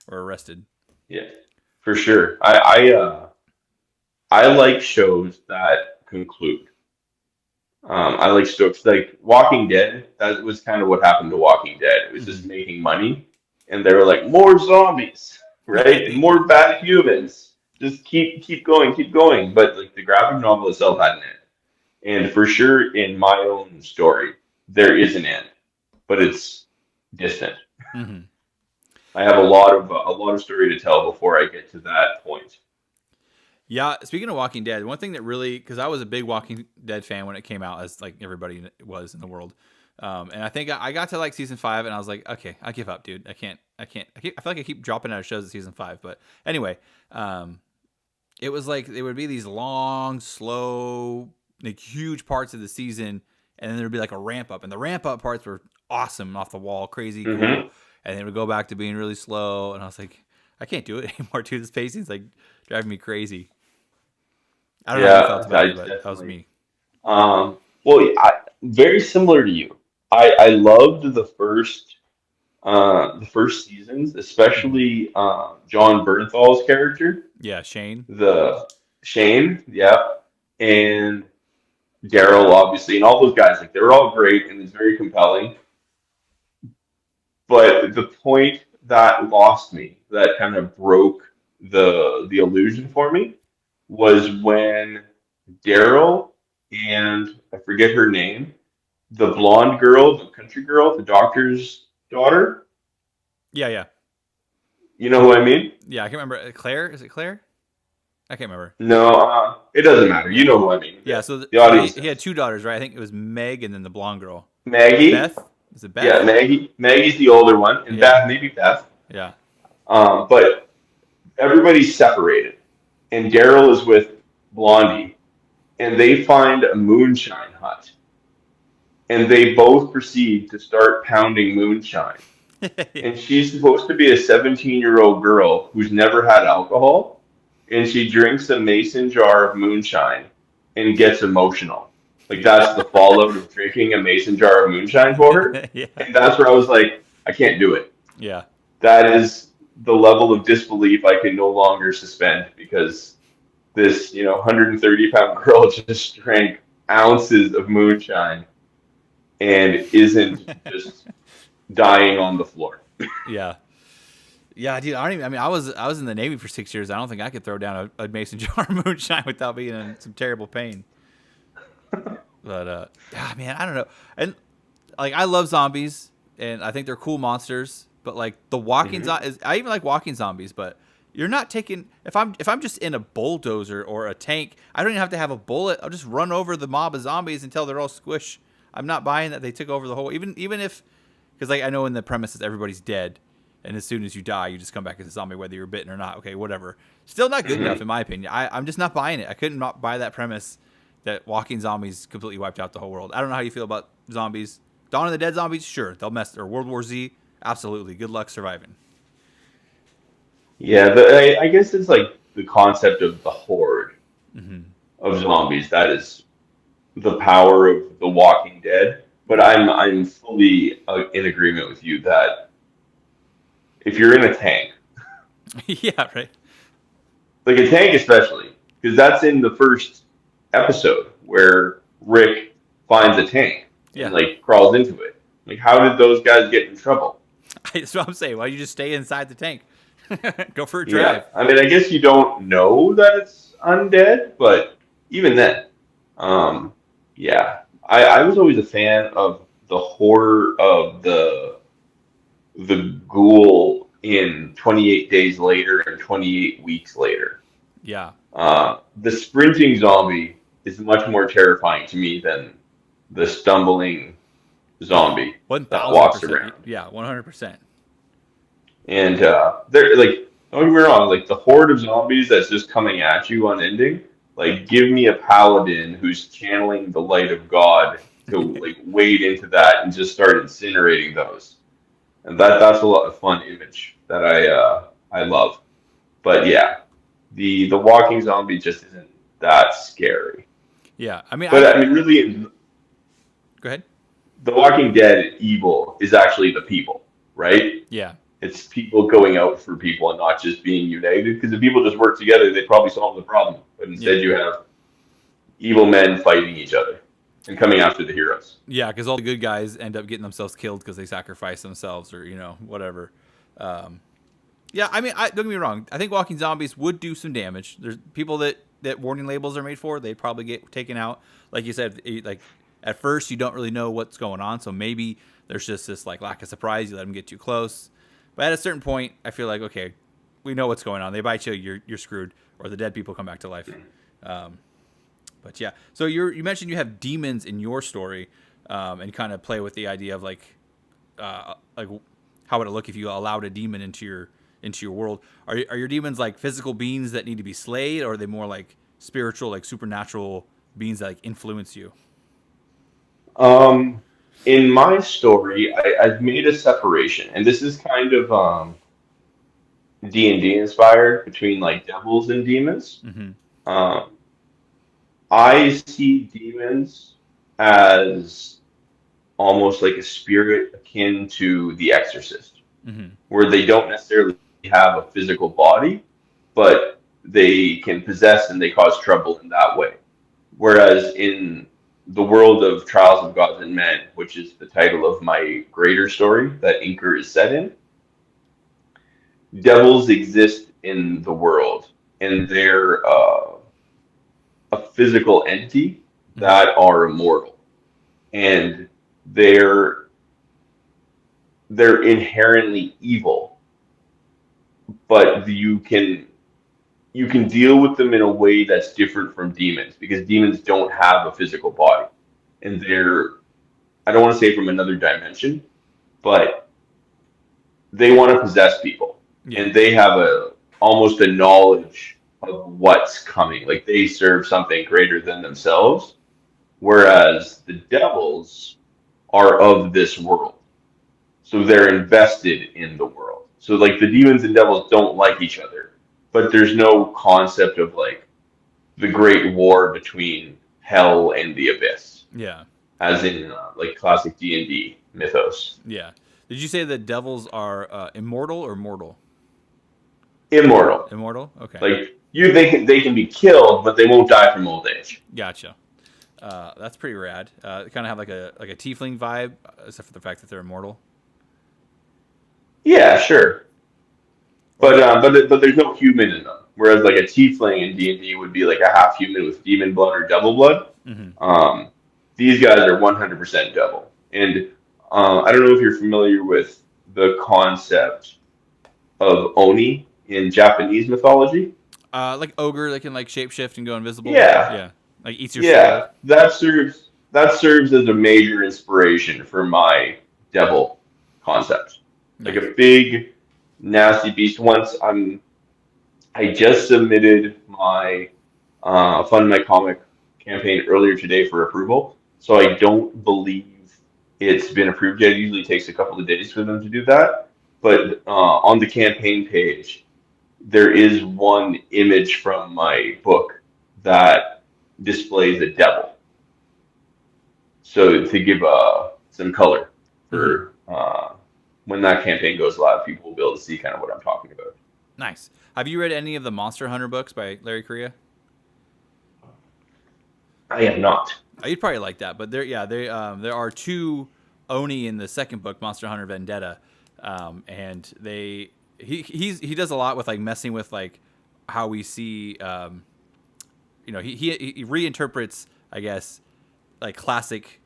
[SPEAKER 1] or arrested?
[SPEAKER 2] Yeah. For sure. I like shows that conclude. I like stories like Walking Dead. That was kind of what happened to Walking Dead. It was just
[SPEAKER 1] Hmm.
[SPEAKER 2] making money, and they were like more zombies, right, and
[SPEAKER 1] Yeah.
[SPEAKER 2] more bad humans. Just keep going, keep going. But like the graphic novel itself had an end, and for sure in my own story there is an end, but it's distant.
[SPEAKER 1] Hmm.
[SPEAKER 2] I have a lot of story to tell before I get to that point.
[SPEAKER 1] Yeah, speaking of Walking Dead, one thing that really, because I was a big Walking Dead fan when it came out, as like everybody was in the world, and I think I got to like season 5, and I was like, okay, I give up, dude. I can't. I feel like I keep dropping out of shows at season 5, but anyway, it was like there would be these long, slow, like huge parts of the season, and then there would be like a ramp up, and the ramp up parts were awesome, off the wall, crazy, cool,
[SPEAKER 2] Hmm.
[SPEAKER 1] and then it would go back to being really slow, and I was like, I can't do it anymore, dude. This pacing's like driving me crazy. I don't know how you felt
[SPEAKER 2] Yeah,
[SPEAKER 1] about
[SPEAKER 2] I
[SPEAKER 1] it, but that was
[SPEAKER 2] definitely.
[SPEAKER 1] me.
[SPEAKER 2] Well, very similar to you. I loved the first seasons,
[SPEAKER 1] Hmm.
[SPEAKER 2] especially John Bernthal's character,
[SPEAKER 1] Yeah, Shane.
[SPEAKER 2] the Shane, yeah, and Daryl, obviously, and all those guys. Like they're all great, and it's very compelling. But the point that lost me, that kind of broke the illusion for me, was when Daryl and I forget her name, the blonde girl, the country girl, the doctor's daughter.
[SPEAKER 1] Yeah, yeah,
[SPEAKER 2] You know who I mean?
[SPEAKER 1] yeah. I can't remember. Claire? Is it Claire? I can't remember.
[SPEAKER 2] No, it doesn't matter. You
[SPEAKER 1] Yeah,
[SPEAKER 2] know who I mean.
[SPEAKER 1] yeah.
[SPEAKER 2] The
[SPEAKER 1] So
[SPEAKER 2] audience
[SPEAKER 1] he had
[SPEAKER 2] does.
[SPEAKER 1] two daughters, right? I think it was Meg and then the blonde girl,
[SPEAKER 2] Maggie,
[SPEAKER 1] Beth. Is it
[SPEAKER 2] yeah,
[SPEAKER 1] Beth?
[SPEAKER 2] Maggie. Maggie's the older one, and
[SPEAKER 1] Yeah,
[SPEAKER 2] Beth, maybe Beth.
[SPEAKER 1] yeah.
[SPEAKER 2] But everybody's separated, and Daryl is with Blondie, and they find a moonshine hut, and they both proceed to start pounding moonshine. And she's supposed to be a 17-year-old girl who's never had alcohol, and she drinks a mason jar of moonshine and gets emotional. Like that's the fallout of drinking a mason jar of moonshine for her.
[SPEAKER 1] Yeah,
[SPEAKER 2] And that's where I was like, I can't do it.
[SPEAKER 1] yeah.
[SPEAKER 2] That is the level of disbelief I can no longer suspend because this, 130-pound girl just drank ounces of moonshine and isn't just dying on the floor.
[SPEAKER 1] Yeah. Yeah, dude. I mean, I was in the Navy for 6 years. I don't think I could throw down a mason jar of moonshine without being in some terrible pain. But man, I don't know. And like, I love zombies, and I think they're cool monsters. But like the walking
[SPEAKER 2] Hmm.
[SPEAKER 1] zombies, I even like walking zombies. But you're not taking if I'm just in a bulldozer or a tank, I don't even have to have a bullet. I'll just run over the mob of zombies until they're all squished. I'm not buying that they took over the whole. Even if, because like I know in the premises everybody's dead, and as soon as you die, you just come back as a zombie whether you're bitten or not. Okay, whatever. Still not good enough
[SPEAKER 2] Hmm.
[SPEAKER 1] in my opinion. I'm just not buying it. I couldn't not buy that premise that walking zombies completely wiped out the whole world. I don't know how you feel about zombies. Dawn of the Dead zombies, sure, they'll mess. Or World War Z, absolutely. Good luck surviving.
[SPEAKER 2] Yeah, I guess it's like the concept of the horde
[SPEAKER 1] Hmm.
[SPEAKER 2] of zombies. That is the power of The Walking Dead. But I'm fully in agreement with you that if you're in a tank,
[SPEAKER 1] Yeah, right.
[SPEAKER 2] like a tank especially, because that's in the first episode where Rick finds a tank and
[SPEAKER 1] Yeah,
[SPEAKER 2] like crawls into it. Like, how did those guys get in trouble?
[SPEAKER 1] that's what I'm saying. Why don't you just stay inside the tank? Go for a
[SPEAKER 2] Yeah,
[SPEAKER 1] drive.
[SPEAKER 2] I mean, I guess you don't know that it's undead, but even then, um, yeah, I was always a fan of the horror of the ghoul in 28 Days Later and 28 Weeks Later.
[SPEAKER 1] Yeah,
[SPEAKER 2] The sprinting zombie is much more terrifying to me than the stumbling
[SPEAKER 1] oh,
[SPEAKER 2] zombie
[SPEAKER 1] one
[SPEAKER 2] that
[SPEAKER 1] thousand
[SPEAKER 2] walks
[SPEAKER 1] percent.
[SPEAKER 2] around.
[SPEAKER 1] Yeah, 100%.
[SPEAKER 2] And they're like, don't get me wrong, like the horde of zombies that's just coming at you unending. Like, give me a paladin who's channeling the light of God to like wade into that and just start incinerating those. And that's a lot of fun image that I love. But yeah, the walking zombie just isn't that scary.
[SPEAKER 1] Yeah, I mean, I
[SPEAKER 2] But
[SPEAKER 1] get.
[SPEAKER 2] I mean, really,
[SPEAKER 1] Go ahead.
[SPEAKER 2] The Walking Dead evil is actually the people, right?
[SPEAKER 1] Yeah,
[SPEAKER 2] It's people going out for people and not just being united. Because if people just work together, they'd probably solve the problem. But
[SPEAKER 1] yeah,
[SPEAKER 2] instead, you have evil men fighting each other and coming after the heroes.
[SPEAKER 1] yeah. Because all the good guys end up getting themselves killed because they sacrifice themselves or whatever. Um, Yeah, I mean, don't get me wrong. I think walking zombies would do some damage. There's people that warning labels are made for. They'd probably get taken out. Like you said, like at first you don't really know what's going on, so maybe there's just this like lack of surprise. You let them get too close, but at a certain point, I feel like okay, we know what's going on. They bite you, you're screwed, or the dead people come back to life. Um, but yeah, so you mentioned you have demons in your story, and kind of play with the idea of like how would it look if you allowed a demon into your world? Are your demons like physical beings that need to be slayed, or are they more like spiritual, like supernatural beings that like influence you?
[SPEAKER 2] Um, in my story, I've made a separation, and this is kind of D&D inspired between like devils and demons.
[SPEAKER 1] Mm-hmm.
[SPEAKER 2] Um, I see demons as almost like a spirit akin to The Exorcist,
[SPEAKER 1] Mm-hmm.
[SPEAKER 2] where they don't necessarily have a physical body, but they can possess and they cause trouble in that way. Whereas in the world of Trials of Gods and Men, which is the title of my greater story that Inker is set in, devils exist in the world, and they're a physical entity
[SPEAKER 1] Mm-hmm.
[SPEAKER 2] that are immortal, and they're they're inherently evil, but you can deal with them in a way that's different from demons because demons don't have a physical body, and they're, I don't want to say from another dimension, but they want to possess people,
[SPEAKER 1] Yeah.
[SPEAKER 2] and they have a almost a knowledge of what's coming. Like they serve something greater than themselves, whereas the devils are of this world. So they're invested in the world. So like the demons and devils don't like each other, but there's no concept of like the great war between hell and the abyss,
[SPEAKER 1] Yeah.
[SPEAKER 2] as in like classic D&D mythos.
[SPEAKER 1] Yeah. Did you say the devils are immortal or mortal?
[SPEAKER 2] Immortal.
[SPEAKER 1] Immortal. Okay.
[SPEAKER 2] Like they can be killed, but they won't die from old age.
[SPEAKER 1] Gotcha. That's pretty rad. Kind of have like a tiefling vibe, except for the fact that they're immortal.
[SPEAKER 2] Yeah, sure.
[SPEAKER 1] Or
[SPEAKER 2] but there's no human in them. Whereas like a tiefling in D&D would be like a half human with demon blood or double blood.
[SPEAKER 1] mm-hmm.
[SPEAKER 2] Um, these guys are 100% double. And I don't know if you're familiar with the concept of Oni in Japanese mythology.
[SPEAKER 1] Like ogre that can like shapeshift and go invisible.
[SPEAKER 2] Yeah,
[SPEAKER 1] Yeah, like eats your
[SPEAKER 2] yeah,
[SPEAKER 1] soul.
[SPEAKER 2] that serves as a major inspiration for my devil concept. Like
[SPEAKER 1] Nice.
[SPEAKER 2] a big nasty beast. I just submitted my Fund My Comic campaign earlier today for approval, so I don't believe it's been approved yet. It usually takes a couple of days for them to do that. But on the campaign page, there is one image from my book that displays a devil. So to give some color
[SPEAKER 1] Mm-hmm.
[SPEAKER 2] for when that campaign goes live, people will be able to see kind of what I'm talking about.
[SPEAKER 1] Nice. Have you read any of the Monster Hunter books by Larry Correia?
[SPEAKER 2] I am not.
[SPEAKER 1] You'd probably like that, but there are two Oni in the second book, Monster Hunter Vendetta, and he does a lot with like messing with like how we see, he reinterprets, I guess, like classic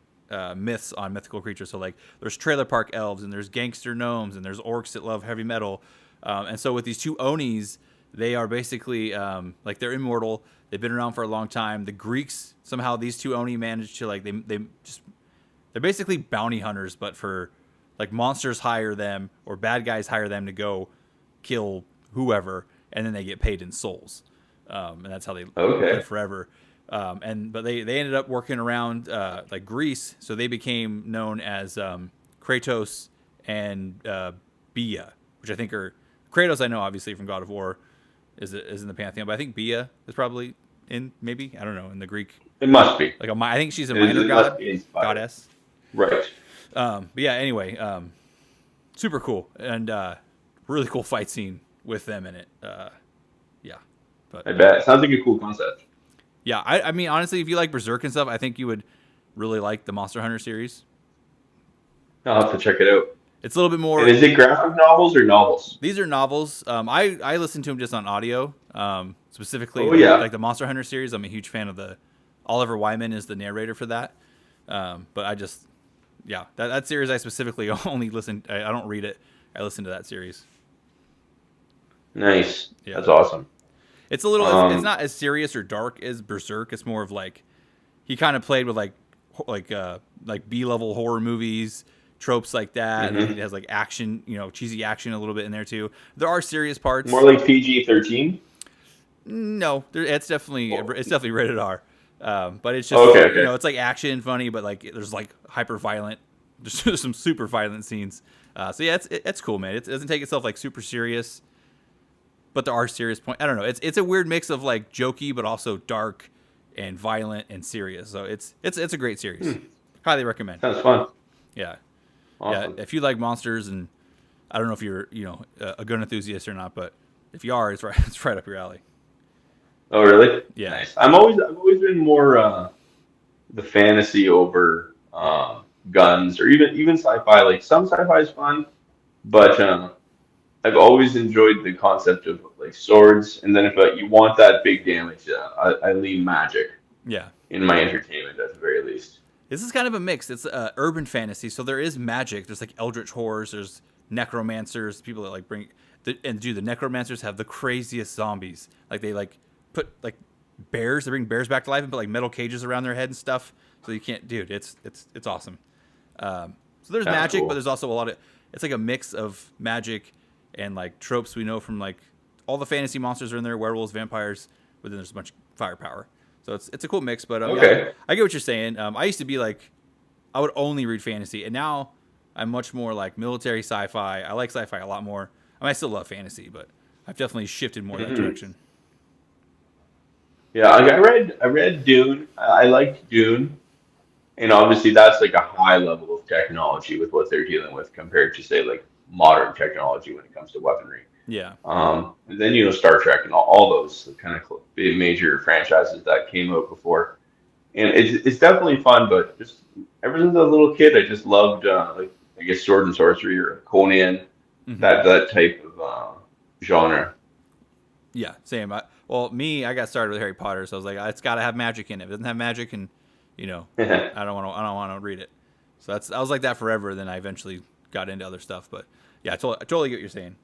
[SPEAKER 1] myths on mythical creatures. So like there's trailer park elves and there's gangster gnomes and there's orcs that love heavy metal, and so with these two Onis, they are basically like they're immortal. They've been around for a long time. The Greeks somehow these two Oni managed to like they're basically bounty hunters, but for like monsters hire them or bad guys hire them to go kill whoever, and then they get paid in souls, and that's how they
[SPEAKER 2] Okay.
[SPEAKER 1] live forever. But they ended up working around like Greece, so they became known as Kratos and Bia, which I think are Kratos. I know obviously from God of War is in the pantheon, but I think Bia is probably in maybe I don't know in the Greek.
[SPEAKER 2] It must be.
[SPEAKER 1] Like I think she's a
[SPEAKER 2] It,
[SPEAKER 1] minor
[SPEAKER 2] it must
[SPEAKER 1] god,
[SPEAKER 2] be inspired.
[SPEAKER 1] goddess.
[SPEAKER 2] Right.
[SPEAKER 1] But yeah, anyway, super cool and really cool fight scene with them in it. Yeah, but
[SPEAKER 2] I bet. Sounds like a cool concept.
[SPEAKER 1] yeah, I mean honestly, if you like Berserk and stuff, I think you would really like the Monster Hunter series.
[SPEAKER 2] I'll have to check it out.
[SPEAKER 1] It's a little bit more.
[SPEAKER 2] And is it graphic novels or novels?
[SPEAKER 1] These are novels. I listen to them just on audio. Specifically,
[SPEAKER 2] Oh yeah.
[SPEAKER 1] like the Monster Hunter series. I'm a huge fan of the Oliver Wyman is the narrator for that. But I just, yeah, that series I specifically only listen. I don't read it. I listen to that series.
[SPEAKER 2] Nice.
[SPEAKER 1] Yeah.
[SPEAKER 2] That's awesome.
[SPEAKER 1] It's a little. It's not as serious or dark as Berserk. It's more of like he kind of played with like B-level horror movies, tropes like that.
[SPEAKER 2] Mhm.
[SPEAKER 1] And it has like action, cheesy action a little bit in there too. There are serious parts.
[SPEAKER 2] More like PG-13.
[SPEAKER 1] No, it's definitely rated R. But it's just
[SPEAKER 2] Okay.
[SPEAKER 1] it's like action funny, but like there's like hyper violent, just some super violent scenes. So yeah, it's cool, man. It doesn't take itself like super serious, but there are serious points. I don't know. It's a weird mix of like jokey, but also dark and violent and serious. So it's a great series. Highly recommend.
[SPEAKER 2] Sounds fun.
[SPEAKER 1] Yeah,
[SPEAKER 2] Awesome.
[SPEAKER 1] yeah. If you like monsters, and I don't know if you're a gun enthusiast or not, but if you are, it's right up your alley.
[SPEAKER 2] Oh really?
[SPEAKER 1] Yeah.
[SPEAKER 2] Nice. I've always been more the fantasy over guns or even sci-fi. Like some sci-fi is fun, but I've always enjoyed the concept of like swords. And then if you want that big damage, I lean magic
[SPEAKER 1] Yeah.
[SPEAKER 2] in my entertainment at the very least.
[SPEAKER 1] This is kind of a mix. It's urban fantasy, so there is magic. There's like eldritch horrors. There's necromancers. People that like the necromancers have the craziest zombies. Like they like put like bears. They bring bears back to life and put like metal cages around their head and stuff. So you can't, dude. It's awesome. So there's
[SPEAKER 2] That's
[SPEAKER 1] magic,
[SPEAKER 2] cool.
[SPEAKER 1] but there's also a lot of. It's like a mix of magic and like tropes we know from like all the fantasy monsters are in there: werewolves, vampires. But then there's a bunch of firepower. So it's a cool mix, but
[SPEAKER 2] Okay.
[SPEAKER 1] yeah, I get what you're saying. I used to be like, I would only read fantasy, and now I'm much more like military sci-fi. I like sci-fi a lot more. I mean, I still love fantasy, but I've definitely shifted more that direction.
[SPEAKER 2] Yeah, like I read Dune. I liked Dune, and obviously that's like a high level of technology with what they're dealing with compared to say like modern technology when it comes to weaponry.
[SPEAKER 1] Yeah,
[SPEAKER 2] And then Star Trek and all those kind of big major franchises that came out before, and it's definitely fun. But just ever since I was a little kid, I just loved like I guess sword and sorcery or Conan,
[SPEAKER 1] mm-hmm.
[SPEAKER 2] that type of genre.
[SPEAKER 1] Yeah, same. I got started with Harry Potter, so I was like, it's got to have magic in it. If it doesn't have magic, and you know, I don't want to read it. So I was like that forever. Then I eventually got into other stuff. But yeah, I totally get what you're saying.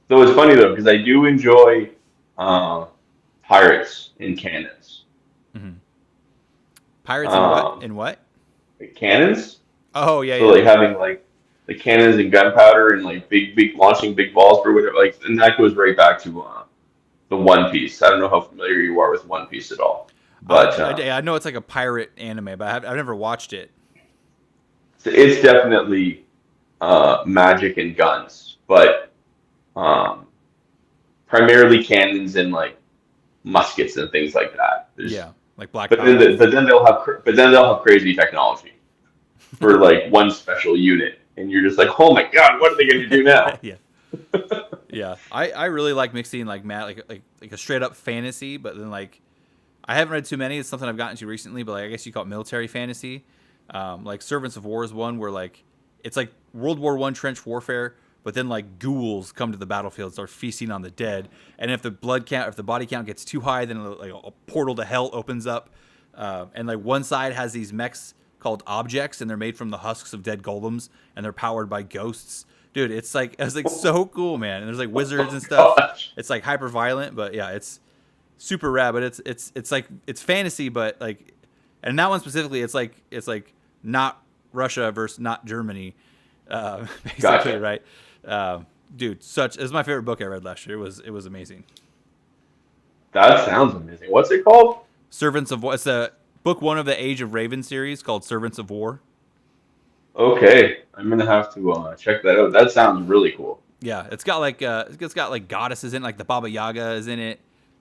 [SPEAKER 2] So it's funny though, because I do enjoy uh, pirates in cannons.
[SPEAKER 1] Hmm. Pirates in what?
[SPEAKER 2] Um,
[SPEAKER 1] In what?
[SPEAKER 2] like cannons.
[SPEAKER 1] Oh yeah,
[SPEAKER 2] So
[SPEAKER 1] yeah.
[SPEAKER 2] like having like the cannons and gunpowder and like big launching big balls for whatever. Like, and that goes right back to the One Piece. I don't know how familiar you are with One Piece at all, but
[SPEAKER 1] I know it's like a pirate anime, but I've never watched it.
[SPEAKER 2] it's definitely magic and guns, but um, primarily cannons and like muskets and things like that.
[SPEAKER 1] Yeah, like Black Powder.
[SPEAKER 2] But then they'll have crazy technology for like one special unit, and you're just like, oh my god, what are they going to do now?
[SPEAKER 1] Yeah. Yeah, I really like mixing like like a straight up fantasy, but then like I haven't read too many. It's something I've gotten to recently, but like I guess you call it military fantasy. Like Servants of War is one where like it's like World War I trench warfare, but then like ghouls come to the battlefield, start feasting on the dead, and if the body count gets too high, then like a portal to hell opens up, and like one side has these mechs called objects, and they're made from the husks of dead golems, and they're powered by ghosts. Dude, it's like so cool, man. And there's like wizards and stuff.
[SPEAKER 2] Gosh,
[SPEAKER 1] It's like hyper violent, but yeah, it's super rad. But it's like it's fantasy, but like, and that one specifically, it's like not Russia versus not Germany, basically,
[SPEAKER 2] gotcha.
[SPEAKER 1] right? Dude, it was my favorite book I read last year. It was amazing.
[SPEAKER 2] That sounds amazing. What's it called?
[SPEAKER 1] Servants of War. It's the book one of the Age of Raven series called Servants of War.
[SPEAKER 2] Okay, I'm gonna have to check that out. That sounds really cool.
[SPEAKER 1] Yeah, it's got like goddesses in it, like the Baba Yaga is in it,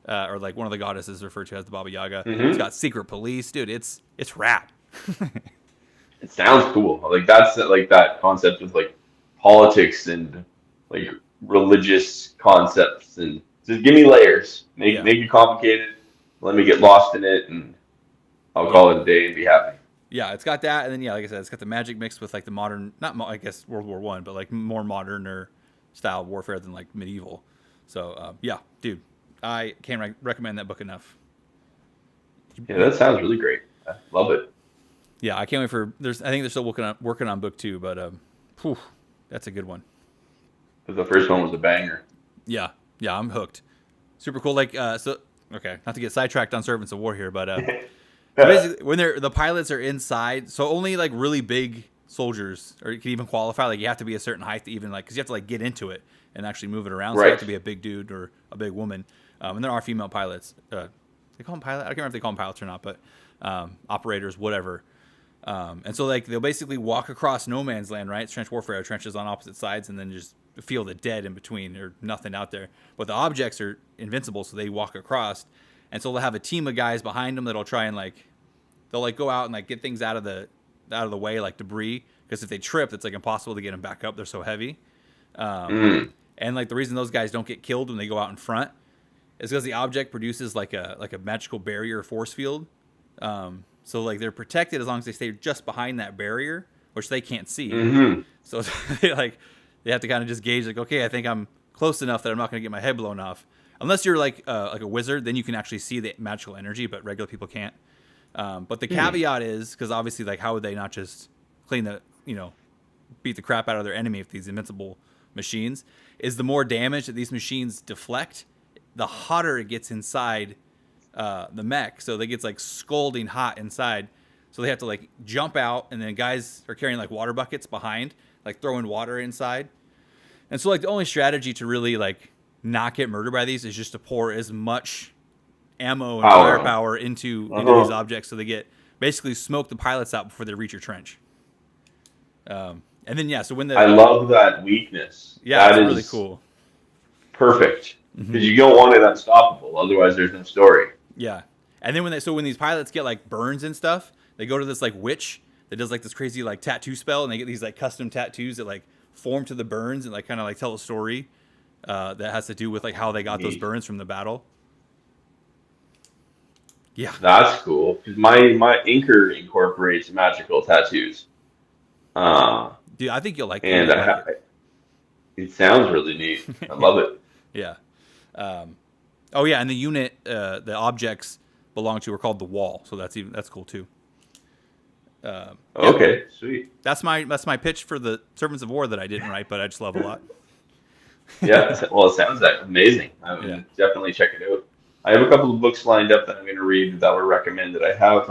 [SPEAKER 1] or like one of the goddesses referred to as the Baba Yaga. It's
[SPEAKER 2] Hmm.
[SPEAKER 1] got secret police, dude. It's rad.
[SPEAKER 2] It sounds cool. Like that's like that concept of like politics and like religious concepts and just give me layers.
[SPEAKER 1] Yeah,
[SPEAKER 2] Make it complicated. Let me get lost in it and I'll
[SPEAKER 1] yeah,
[SPEAKER 2] call it a day and be happy.
[SPEAKER 1] yeah. It's got that, and then yeah, like I said, it's got the magic mixed with like the modern, I guess World War I, but like more modern or style warfare than like medieval. So yeah, dude, I can't recommend that book enough.
[SPEAKER 2] Yeah, that sounds really great. I love it.
[SPEAKER 1] Yeah, I can't wait for. I think they're still working on book two, but whew, that's a good one.
[SPEAKER 2] The first one was a banger.
[SPEAKER 1] Yeah, yeah, I'm hooked. Super cool. Like okay, not to get sidetracked on Servants of War here, but so basically when the pilots are inside, so only like really big soldiers or you can even qualify. Like you have to be a certain height to even like because you have to like get into it and actually move it around. So you have
[SPEAKER 2] Right.
[SPEAKER 1] to be a big dude or a big woman. And there are female pilots. They call them pilots. I can't remember if they call them pilots or not, but operators, whatever. And so like they'll basically walk across no man's land, right? It's trench warfare, trenches on opposite sides, and then just feel the dead in between. There's nothing out there. But the objects are invincible, so they walk across. And so they'll have a team of guys behind them that'll try and like they'll like go out and like get things out of the way, like debris. Because if they trip, it's like impossible to get them back up. They're so heavy. Um,
[SPEAKER 2] Mm.
[SPEAKER 1] and like the reason those guys don't get killed when they go out in front is because the object produces like a magical barrier force field. So like they're protected as long as they stay just behind that barrier, which they can't see.
[SPEAKER 2] Hmm.
[SPEAKER 1] So they have to kind of just gauge like, okay, I think I'm close enough that I'm not going to get my head blown off. Unless you're like a wizard, then you can actually see the magical energy, but regular people can't. But the caveat is because obviously, like, how would they not just clean beat the crap out of their enemy if these invincible machines? Is the more damage that these machines deflect, the hotter it gets inside the mech. So they gets like scalding hot inside. So they have to like jump out, and then guys are carrying like water buckets behind, like throwing water inside. And so like the only strategy to really like not get murdered by these is just to pour as much ammo and
[SPEAKER 2] Power.
[SPEAKER 1] firepower into these
[SPEAKER 2] Uh-huh.
[SPEAKER 1] objects, so they get basically smoke the pilots out before they reach your trench. And then yeah, so when
[SPEAKER 2] I
[SPEAKER 1] the
[SPEAKER 2] love that weakness.
[SPEAKER 1] yeah, it's
[SPEAKER 2] That
[SPEAKER 1] really
[SPEAKER 2] is
[SPEAKER 1] cool.
[SPEAKER 2] perfect
[SPEAKER 1] Hmm.
[SPEAKER 2] because you don't want it unstoppable. Otherwise, there's no story.
[SPEAKER 1] Yeah, and then when these pilots get like burns and stuff, they go to this like witch that does like this crazy like tattoo spell, and they get these like custom tattoos that like form to the burns and like kind of like tell a story that has to do with like how they got those
[SPEAKER 2] Neat.
[SPEAKER 1] burns from the battle. Yeah,
[SPEAKER 2] That's cool because my inker incorporates magical tattoos. Uh,
[SPEAKER 1] dude, I think you'll like it.
[SPEAKER 2] and
[SPEAKER 1] You'll like it.
[SPEAKER 2] It sounds really neat. I love it.
[SPEAKER 1] Yeah. Um, oh yeah, and the unit, the objects belong to are called the wall, so that's cool too. Yeah,
[SPEAKER 2] Okay, sweet.
[SPEAKER 1] that's my pitch for the Servants of War that I didn't write, but I just love a lot.
[SPEAKER 2] Yeah, well, it sounds like amazing. I'm
[SPEAKER 1] Yeah.
[SPEAKER 2] gonna definitely check it out. I have a couple of books lined up that I'm gonna read that were recommended. I have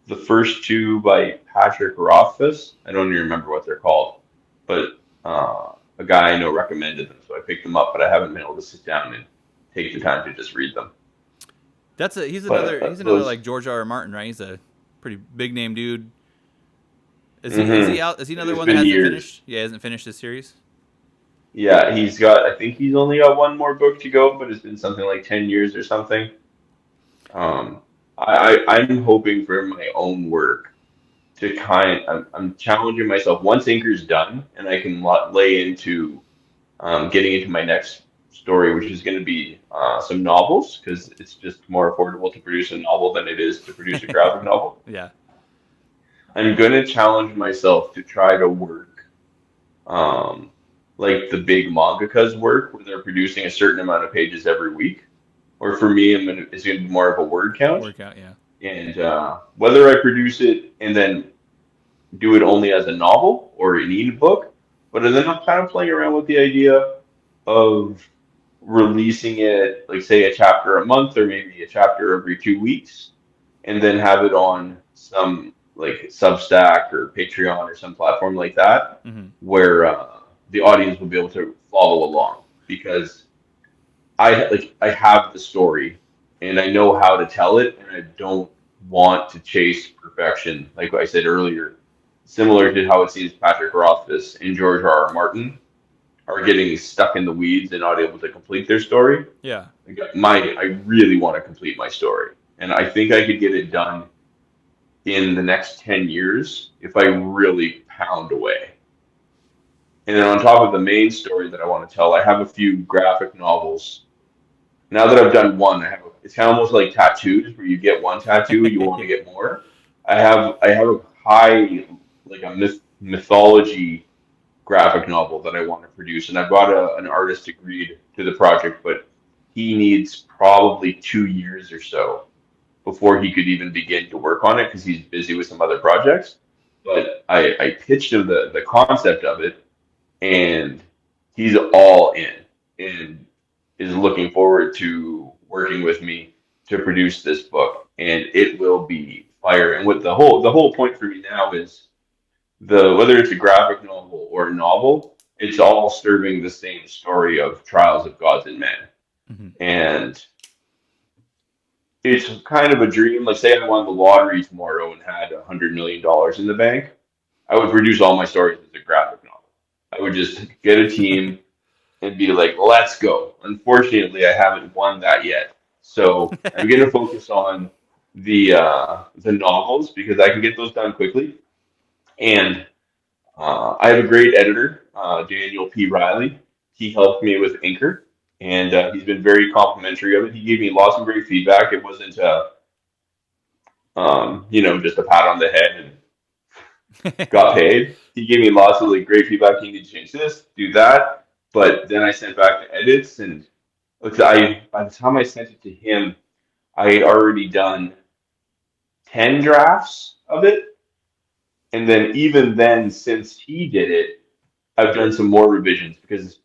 [SPEAKER 2] the first two by Patrick Rothfuss. I don't even remember what they're called, but a guy I know recommended them, so I picked them up. But I haven't been able to sit down and take the time to just read them.
[SPEAKER 1] He's
[SPEAKER 2] But
[SPEAKER 1] another like George R. R. Martin, right? He's a pretty big name dude. Is he
[SPEAKER 2] hmm
[SPEAKER 1] out? Is he another
[SPEAKER 2] it's
[SPEAKER 1] one that
[SPEAKER 2] been
[SPEAKER 1] hasn't
[SPEAKER 2] years.
[SPEAKER 1] finished? Yeah, hasn't finished this series.
[SPEAKER 2] Yeah, he's got. I think he's only got one more book to go, but it's been something like 10 years or something. Um, I'm hoping for my own work to I'm challenging myself once Inker's done and I can lay into getting into my next story, which is going to be some novels because it's just more affordable to produce a novel than it is to produce a graphic novel.
[SPEAKER 1] Yeah.
[SPEAKER 2] I'm going to challenge myself to try to work um, like the big mangakas work, where they're producing a certain amount of pages every week. Or for me, it's going to be more of a word count.
[SPEAKER 1] Workout. Yeah.
[SPEAKER 2] And whether I produce it and then do it only as a novel or an e-book, but then I'm kind of playing around with the idea of releasing it, like say a chapter a month or maybe a chapter every 2 weeks, and then have it on some like Substack or Patreon or some platform like that,
[SPEAKER 1] Hmm.
[SPEAKER 2] where the audience will be able to follow along because I have the story and I know how to tell it, and I don't want to chase perfection. Like I said earlier, similar to how it seems Patrick Rothfuss and George R. R. Martin are getting stuck in the weeds and not able to complete their story.
[SPEAKER 1] Yeah.
[SPEAKER 2] Like I really want to complete my story, and I think I could get it done in the next 10 years if I really pound away. And then on top of the main story that I want to tell, I have a few graphic novels. Now that I've done one, it's kind of almost like tattoos, where you get one tattoo, you want to get more. I have a high like a mythology graphic novel that I want to produce, and I've got an artist agreed to the project, but he needs probably 2 years or so before he could even begin to work on it because he's busy with some other projects. But I pitched him the concept of it, and he's all in and is looking forward to working with me to produce this book, and it will be fire. And what the whole point for me now is the whether it's a graphic novel or a novel, it's all serving the same story of trials of gods and men.
[SPEAKER 1] Hmm.
[SPEAKER 2] And it's kind of a dream. Like say I won the lottery tomorrow and had $100 million in the bank, I would produce all my stories as a graphic novel. I would just get a team and be like, let's go. Unfortunately, I haven't won that yet. So I'm going to focus on the novels because I can get those done quickly. And I have a great editor, Daniel P. Riley. He helped me with Inker, and he's been very complimentary of it. He gave me lots of great feedback. It wasn't, just a pat on the head and got paid. He gave me lots of like great feedback. You need to change this, do that. But then I sent back the edits, and look, I by the time I sent it to him, I had already done 10 drafts of it, and then even then, since he did it, I've done some more revisions because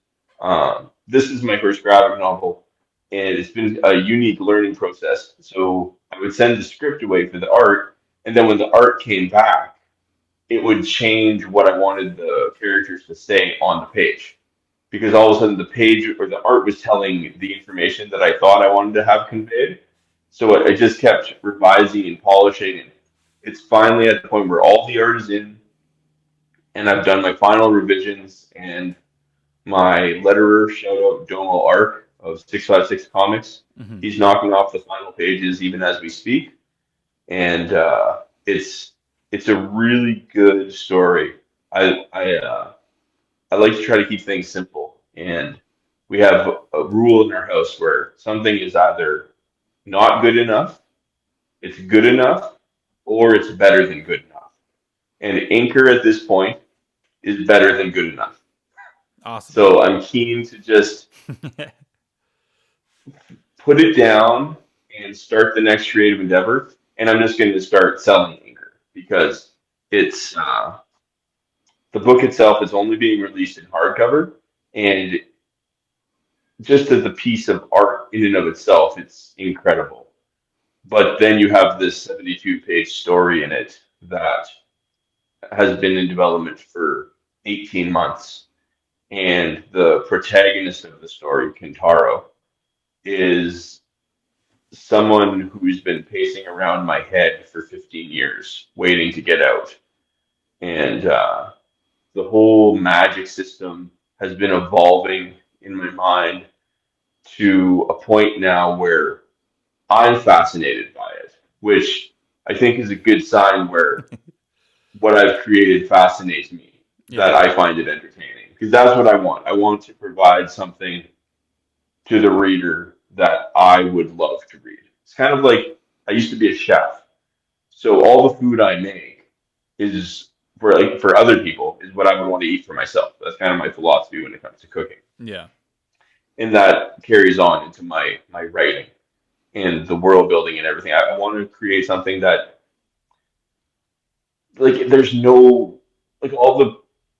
[SPEAKER 2] this is my first graphic novel, and it's been a unique learning process. So I would send the script away for the art, and then when the art came back, it would change what I wanted the characters to say on the page. Because all of a sudden the page or the art was telling the information that I thought I wanted to have conveyed. So I just kept revising and polishing. And it's finally at the point where all the art is in, and I've done my final revisions. And my letterer, shout out Domo Arc of 656 Comics,
[SPEAKER 1] Hmm.
[SPEAKER 2] he's knocking off the final pages even as we speak. And it's a really good story. I like to try to keep things simple, and we have a rule in our house where something is either not good enough, it's good enough, or it's better than good enough. And Anchor at this point is better than good enough.
[SPEAKER 1] Awesome.
[SPEAKER 2] So I'm keen to just put it down and start the next creative endeavor. And I'm just going to start selling Anchor because it's the book itself is only being released in hardcover, and just as a piece of art in and of itself, it's incredible. But then you have this 72-page story in it that has been in development for 18 months. And the protagonist of the story, Kintaro, is someone who's been pacing around my head for 15 years, waiting to get out. And the whole magic system has been evolving in my mind to a point now where I'm fascinated by it, which I think is a good sign where what I've created fascinates me, that
[SPEAKER 1] Yeah.
[SPEAKER 2] I find it entertaining. Because that's what I want. I want to provide something to the reader that I would love to read. It's kind of like I used to be a chef. So all the food I make is for other people is what I would want to eat for myself. That's kind of my philosophy when it comes to cooking.
[SPEAKER 1] Yeah.
[SPEAKER 2] And that carries on into my writing and the world building and everything. I want to create something that like there's no like all the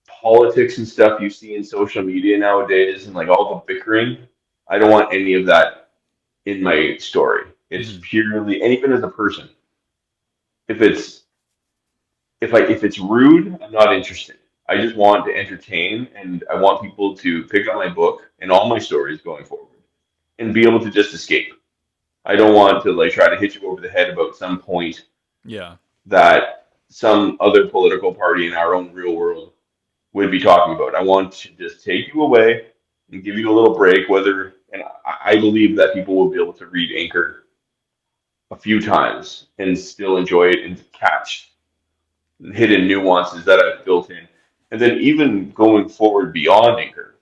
[SPEAKER 2] politics and stuff you see in social media nowadays and like all the bickering. I don't want any of that in my story. It's
[SPEAKER 1] Hmm.
[SPEAKER 2] purely, and even as a person, if it's if it's rude, I'm not interested. I just want to entertain, and I want people to pick up my book and all my stories going forward and be able to just escape. I don't want to like try to hit you over the head about some point
[SPEAKER 1] Yeah.
[SPEAKER 2] that some other political party in our own real world would be talking about. I want to just take you away and give you a little break, whether, and I believe that people will be able to read Anchor a few times and still enjoy it and catch hidden nuances that I've built in. And then even going forward beyond Anchor,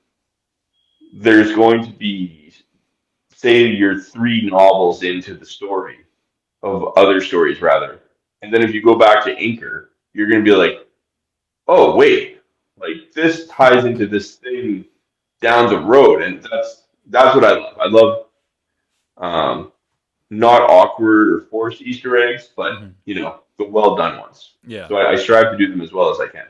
[SPEAKER 2] there's going to be, say, you're 3 novels into the story of other stories, rather. And then if you go back to Anchor, you're going to be like, oh, wait, like this ties into this thing down the road. And that's what I love. I love not awkward or forced Easter eggs, but,
[SPEAKER 1] Hmm.
[SPEAKER 2] the well done ones.
[SPEAKER 1] Yeah.
[SPEAKER 2] So I strive to do them as well as I can.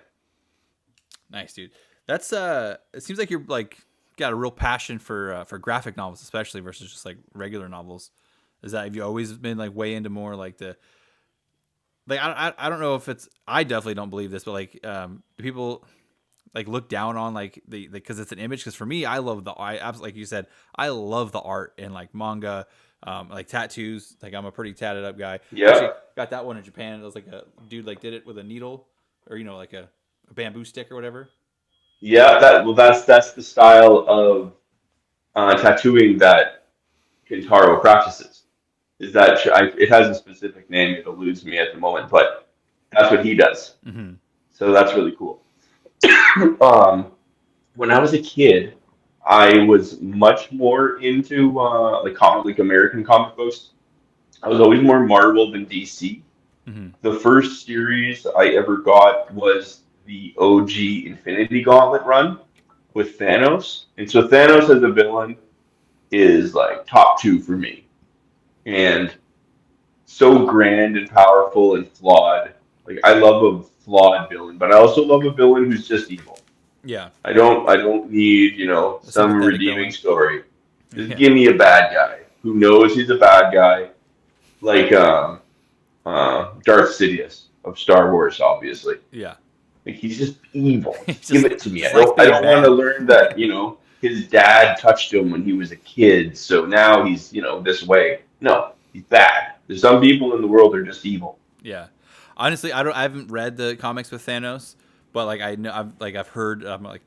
[SPEAKER 1] Nice, dude. That's it seems like you're like got a real passion for graphic novels, especially versus just like regular novels. Is that have you always been like way into more like the like I don't know if it's I definitely don't believe this, but like do people like look down on like the because it's an image? Because for me, I love I absolutely like you said, I love the art in like manga, like tattoos. Like I'm a pretty tatted up guy. Actually,
[SPEAKER 2] Yeah.
[SPEAKER 1] got that one in Japan. It was like a dude like did it with a needle or like a bamboo stick or whatever.
[SPEAKER 2] Yeah, that's the style of tattooing that Kintaro practices. Is that it has a specific name? It eludes me at the moment, but that's what he does.
[SPEAKER 1] Hmm.
[SPEAKER 2] So that's really cool. Um, when I was a kid, I was much more into like American comic books. I was always more Marvel than DC.
[SPEAKER 1] Hmm.
[SPEAKER 2] The first series I ever got was the OG Infinity Gauntlet run with Thanos. And so Thanos as a villain is like top two for me. And so grand and powerful and flawed. Like I love a flawed villain, but I also love a villain who's just evil.
[SPEAKER 1] Yeah,
[SPEAKER 2] I don't need,
[SPEAKER 1] a
[SPEAKER 2] some
[SPEAKER 1] sympathetic
[SPEAKER 2] redeeming
[SPEAKER 1] villain.
[SPEAKER 2] story. Just
[SPEAKER 1] Yeah,
[SPEAKER 2] give me a bad guy who knows he's a bad guy, like Darth Sidious of Star Wars, obviously.
[SPEAKER 1] yeah.
[SPEAKER 2] Like he's just evil.
[SPEAKER 1] He
[SPEAKER 2] Just give it to me. I
[SPEAKER 1] just likes
[SPEAKER 2] don't I
[SPEAKER 1] being
[SPEAKER 2] don't want to
[SPEAKER 1] bad.
[SPEAKER 2] learn that, his dad touched him when he was a kid, so now he's, this way. No, he's bad. There's some people in the world that are just evil.
[SPEAKER 1] Yeah, honestly, I haven't read the comics with Thanos, but like I know I've heard I'm like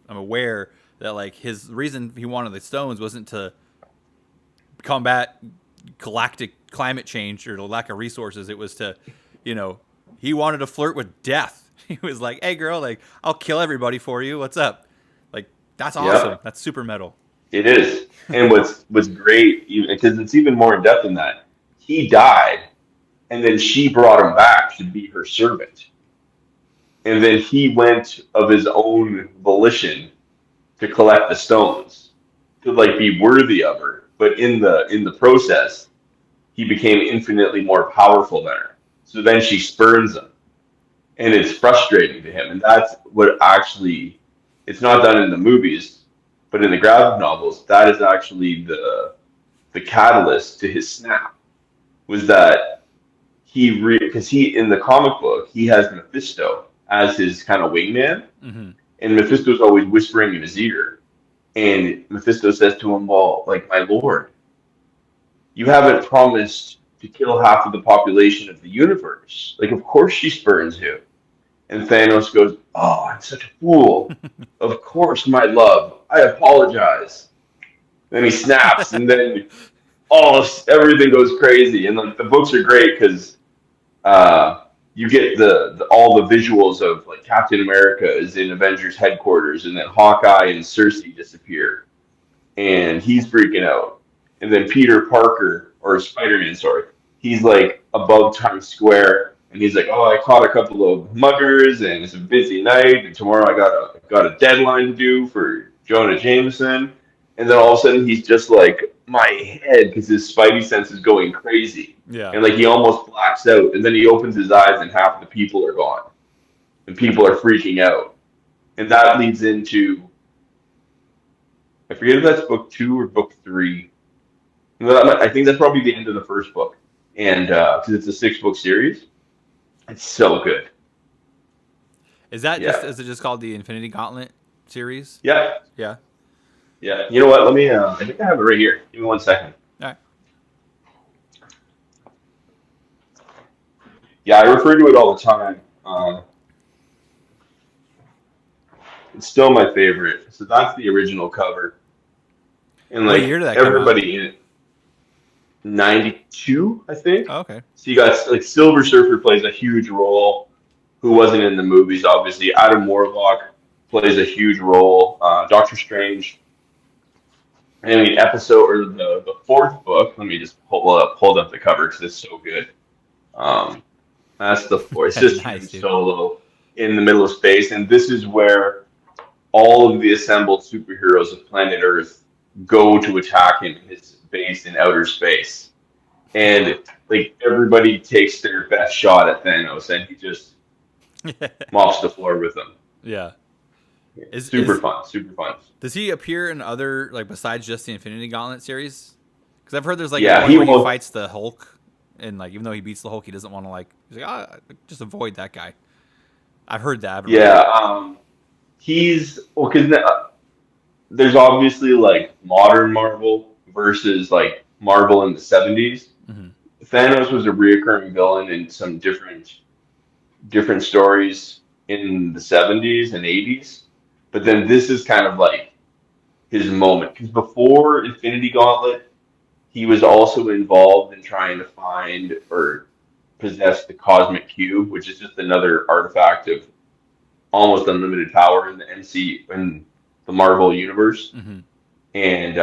[SPEAKER 1] I'm aware that like his reason he wanted the stones wasn't to combat galactic climate change or the lack of resources. It was to, you know, he wanted to flirt with death. He was like, "Hey, girl, like I'll kill everybody for you. What's up?" Like that's awesome.
[SPEAKER 2] Yep,
[SPEAKER 1] That's super metal.
[SPEAKER 2] it is. And what's great, because it's even more in depth than that. He died, and then she brought him back to be her servant. And then he went of his own volition to collect the stones to like be worthy of her. But in the process, he became infinitely more powerful than her. So then she spurns him, and it's frustrating to him. And that's what actually it's not done in the movies, but in the graphic novels, that is actually the catalyst to his snap. Was that because he in the comic book he has Mephisto as his kind of wingman,
[SPEAKER 1] Mm-hmm.
[SPEAKER 2] and Mephisto's always whispering in his ear, and Mephisto says to him, "Well, like my lord, you haven't promised to kill half of the population of the universe. Like, of course she spurns you." And Thanos goes, "Oh, I'm such a fool. Of course, my love. I apologize." Then he snaps, and then everything goes crazy. And like the books are great because you get the all the visuals of like Captain America is in Avengers headquarters, and then Hawkeye and Cersei disappear, and he's freaking out. And then Peter Parker, or Spider-Man, sorry, he's like above Times Square, and he's like, "Oh, I caught a couple of muggers, and it's a busy night, and tomorrow I got a deadline to do for Jonah Jameson." And then all of a sudden, he's just like, my head, because his Spidey sense is going crazy,
[SPEAKER 1] Yeah.
[SPEAKER 2] and like he almost blacks out, and then he opens his eyes, and half the people are gone, and people are freaking out, and that leads into I forget if that's book two or book three. I think that's probably the end of the first book, and because it's a 6 book series, it's so good.
[SPEAKER 1] Is that just
[SPEAKER 2] Yeah,
[SPEAKER 1] is it just called the Infinity Gauntlet series?
[SPEAKER 2] yeah,
[SPEAKER 1] Yeah.
[SPEAKER 2] yeah. You know what? Let me. I think I have it right here. Give me 1 second.
[SPEAKER 1] All right.
[SPEAKER 2] Yeah, I refer to it all the time. It's still my favorite. So that's the original cover, and
[SPEAKER 1] What year
[SPEAKER 2] like
[SPEAKER 1] did that come out?
[SPEAKER 2] everybody in it, 92, I think.
[SPEAKER 1] Oh, okay.
[SPEAKER 2] So you got like Silver Surfer plays a huge role, who wasn't in the movies, obviously. Adam Warlock plays a huge role. Doctor Strange. And the episode or the fourth book. Let me just hold up the cover because it's so good. Um, that's the fourth. It's just him
[SPEAKER 1] Nice, dude.
[SPEAKER 2] solo in the middle of space, and this is where all of the assembled superheroes of planet Earth go to attack him in his base in outer space. And like everybody takes their best shot at Thanos, and he just mops the floor with them.
[SPEAKER 1] Yeah.
[SPEAKER 2] Super
[SPEAKER 1] Is
[SPEAKER 2] fun, super fun.
[SPEAKER 1] does he appear in other like besides just the Infinity Gauntlet series? Because I've heard there's like
[SPEAKER 2] Yeah,
[SPEAKER 1] one
[SPEAKER 2] he
[SPEAKER 1] where he
[SPEAKER 2] will.
[SPEAKER 1] fights the Hulk, and like even though he beats the Hulk, he doesn't want to like. He's like, just avoid that guy. I've heard that. I haven't read
[SPEAKER 2] Yeah,
[SPEAKER 1] it.
[SPEAKER 2] he's well because there's obviously like modern Marvel versus like Marvel in the '70s.
[SPEAKER 1] Hmm.
[SPEAKER 2] Thanos was a reoccurring villain in some different stories in the '70s and '80s, but then this is kind of like his moment because before Infinity Gauntlet, he was also involved in trying to find or possess the Cosmic Cube, which is just another artifact of almost unlimited power in the MC in the Marvel universe,
[SPEAKER 1] Hmm.
[SPEAKER 2] and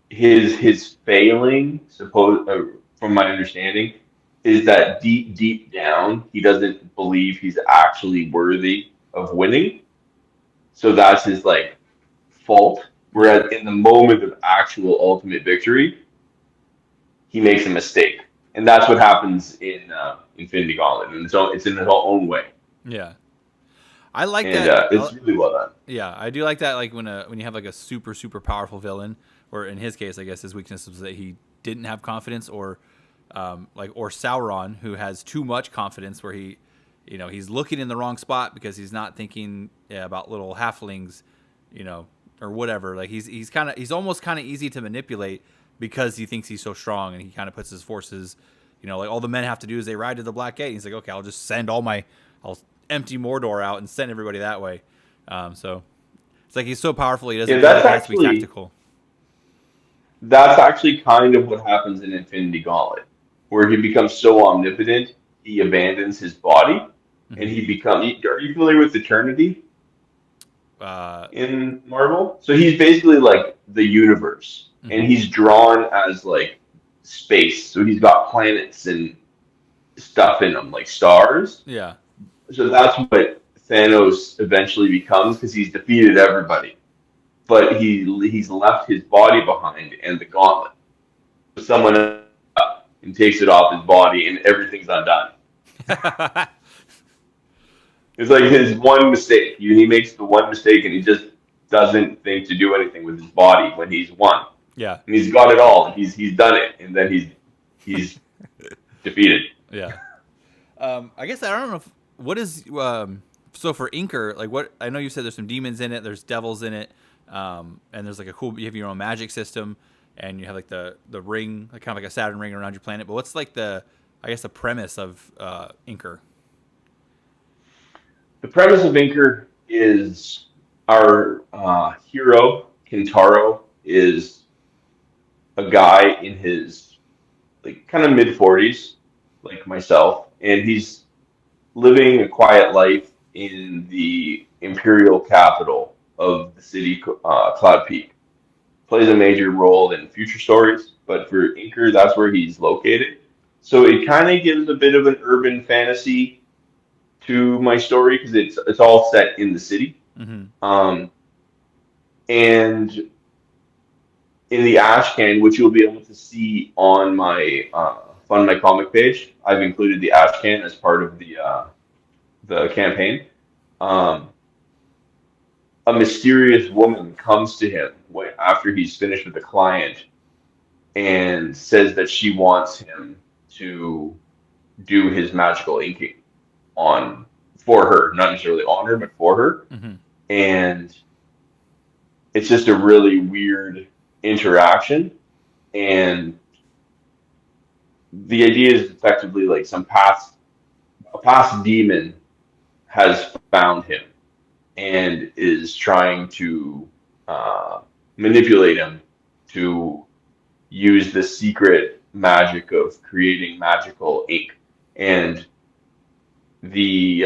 [SPEAKER 2] his failing, from my understanding, is that deep down he doesn't believe he's actually worthy of winning. So that's his like fault.
[SPEAKER 1] Yeah.
[SPEAKER 2] Whereas in the moment of actual ultimate victory, he makes a mistake, and that's what happens in Infinity Gauntlet, and it's in its own way,
[SPEAKER 1] Yeah. I like
[SPEAKER 2] and
[SPEAKER 1] that.
[SPEAKER 2] it's really well done.
[SPEAKER 1] Yeah, I do like that. Like when you have like a super powerful villain, or in his case, I guess his weakness was that he didn't have confidence, or or Sauron, who has too much confidence, where he's looking in the wrong spot because he's not thinking about little halflings, or whatever. Like he's almost kind of easy to manipulate because he thinks he's so strong, and he kind of puts his forces. Like all the men have to do is they ride to the Black Gate. And he's like, okay, I'll empty Mordor out and send everybody that way. So it's like he's so powerful he doesn't
[SPEAKER 2] Yeah,
[SPEAKER 1] feel like he has to be tactical.
[SPEAKER 2] that's actually kind of what happens in Infinity Gauntlet, where he becomes so omnipotent he abandons his body, and
[SPEAKER 1] Hmm.
[SPEAKER 2] he becomes. Are you familiar with Eternity
[SPEAKER 1] Uh,
[SPEAKER 2] in Marvel? So he's basically like the universe, and
[SPEAKER 1] hmm.
[SPEAKER 2] he's drawn as like space. So he's got planets and stuff in them, like stars.
[SPEAKER 1] Yeah.
[SPEAKER 2] So that's what Thanos eventually becomes because he's defeated everybody. but he's left his body behind and the gauntlet. Someone up and takes it off his body, and everything's undone. It's like his one mistake. He makes the one mistake, and he just doesn't think to do anything with his body when he's won.
[SPEAKER 1] Yeah.
[SPEAKER 2] And he's got it all. And he's done it, and then he's defeated.
[SPEAKER 1] Yeah. I guess I don't know what is so for Inker, like what I know you said there's some demons in it, there's devils in it, and there's like a cool you have your own magic system, and you have like the ring, like kind of like a Saturn ring around your planet. But what's like the premise of Inker?
[SPEAKER 2] The premise of Inker is our hero Kintaro is a guy in his like kind of mid 40s, like myself, and he's living a quiet life in the imperial capital of the city, Cloud Peak. Plays a major role in future stories, but for Inker, that's where he's located. So it kind of gives a bit of an urban fantasy to my story because it's all set in the city.
[SPEAKER 1] Mm-hmm.
[SPEAKER 2] And in the ash can, which you'll be able to see on my Fund My Comic page, I've included the ash can as part of the campaign. Um, a mysterious woman comes to him after he's finished with a client and says that she wants him to do his magical inking on for her, not necessarily on her, but for her.
[SPEAKER 1] Mm-hmm.
[SPEAKER 2] And it's just a really weird interaction. And the idea is effectively like a past demon has found him and is trying to manipulate him to use the secret magic of creating magical ink. And the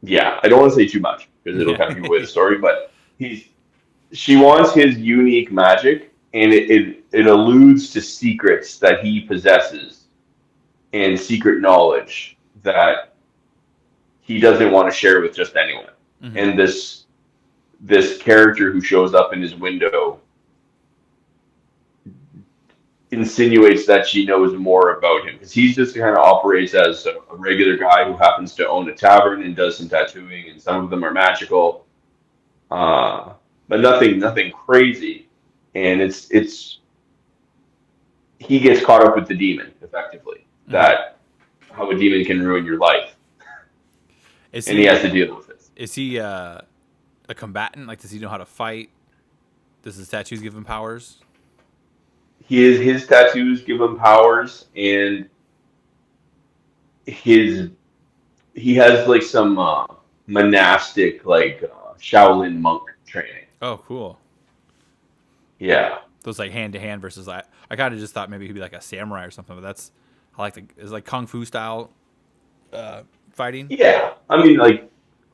[SPEAKER 2] yeah, I don't want to say too much because it'll kind of give away the story, but she wants his unique magic, and it alludes to secrets that he possesses and secret knowledge that he doesn't want to share with just anyone.
[SPEAKER 1] Mm-hmm.
[SPEAKER 2] And this character who shows up in his window insinuates that she knows more about him because he's just kind of operates as a regular guy who happens to own a tavern and does some tattooing, and some of them are magical, but nothing crazy. And it's he gets caught up with the demon effectively. Mm-hmm. That how a demon can ruin your life, and he has to deal with it.
[SPEAKER 1] Is he a combatant? Like, does he know how to fight? Does his tattoos give him powers?
[SPEAKER 2] His tattoos give him powers, and he has like some monastic like Shaolin monk training.
[SPEAKER 1] Oh, cool.
[SPEAKER 2] Yeah.
[SPEAKER 1] Those like hand to hand versus I kind of just thought maybe he'd be like a samurai or something, but it's like kung fu style fighting.
[SPEAKER 2] Yeah, I mean like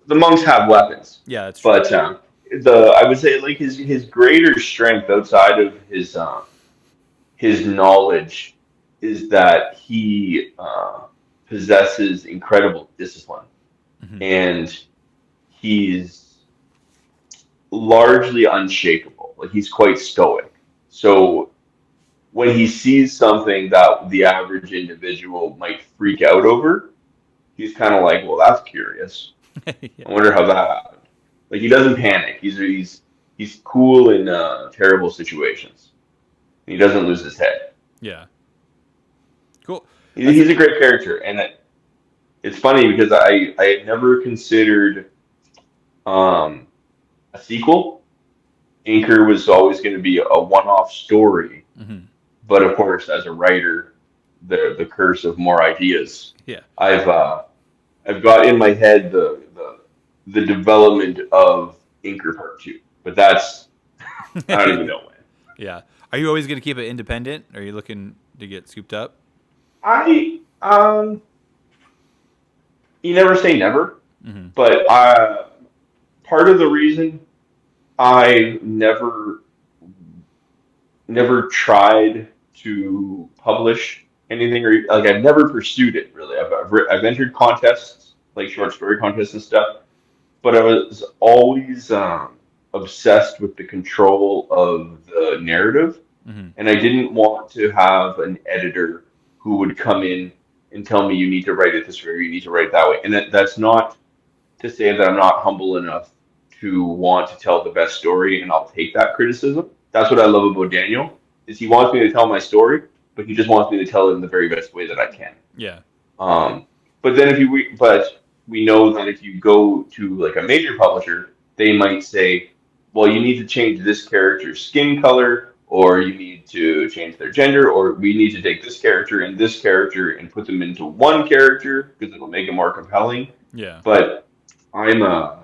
[SPEAKER 2] the monks have weapons.
[SPEAKER 1] Yeah, that's true.
[SPEAKER 2] But I would say like his greater strength outside of his knowledge is that he possesses incredible discipline. Mm-hmm. And he's largely unshakable. Like he's quite stoic. So when he sees something that the average individual might freak out over, he's kind of like, well, that's curious. Yeah. I wonder how that happened. Like he doesn't panic. He's cool in terrible situations. He doesn't lose his head.
[SPEAKER 1] Yeah. Cool.
[SPEAKER 2] He's a great character, and it's funny because I had never considered a sequel. Inker was always going to be a one-off story, mm-hmm. But of course, as a writer, the curse of more ideas.
[SPEAKER 1] Yeah.
[SPEAKER 2] I've got in my head the development of Inker Part 2, but that's I don't even know when.
[SPEAKER 1] Yeah. Are you always going to keep it independent? Or are you looking to get scooped up?
[SPEAKER 2] You never say never, mm-hmm. But part of the reason I never tried to publish anything, or like I've never pursued it really. I've entered contests, like short story contests and stuff, but I was always obsessed with the control of the narrative,
[SPEAKER 1] Mm-hmm.
[SPEAKER 2] and I didn't want to have an editor who would come in and tell me you need to write it this way or you need to write it that way. And that's not to say that I'm not humble enough to want to tell the best story, and I'll take that criticism. That's what I love about Daniel, is he wants me to tell my story, but he just wants me to tell it in the very best way that I can.
[SPEAKER 1] Yeah.
[SPEAKER 2] Um, but then if you but we know that if you go to like a major publisher, they might say, well, you need to change this character's skin color, or you need to change their gender, or we need to take this character and put them into one character because it'll make it more compelling.
[SPEAKER 1] Yeah.
[SPEAKER 2] But I'm a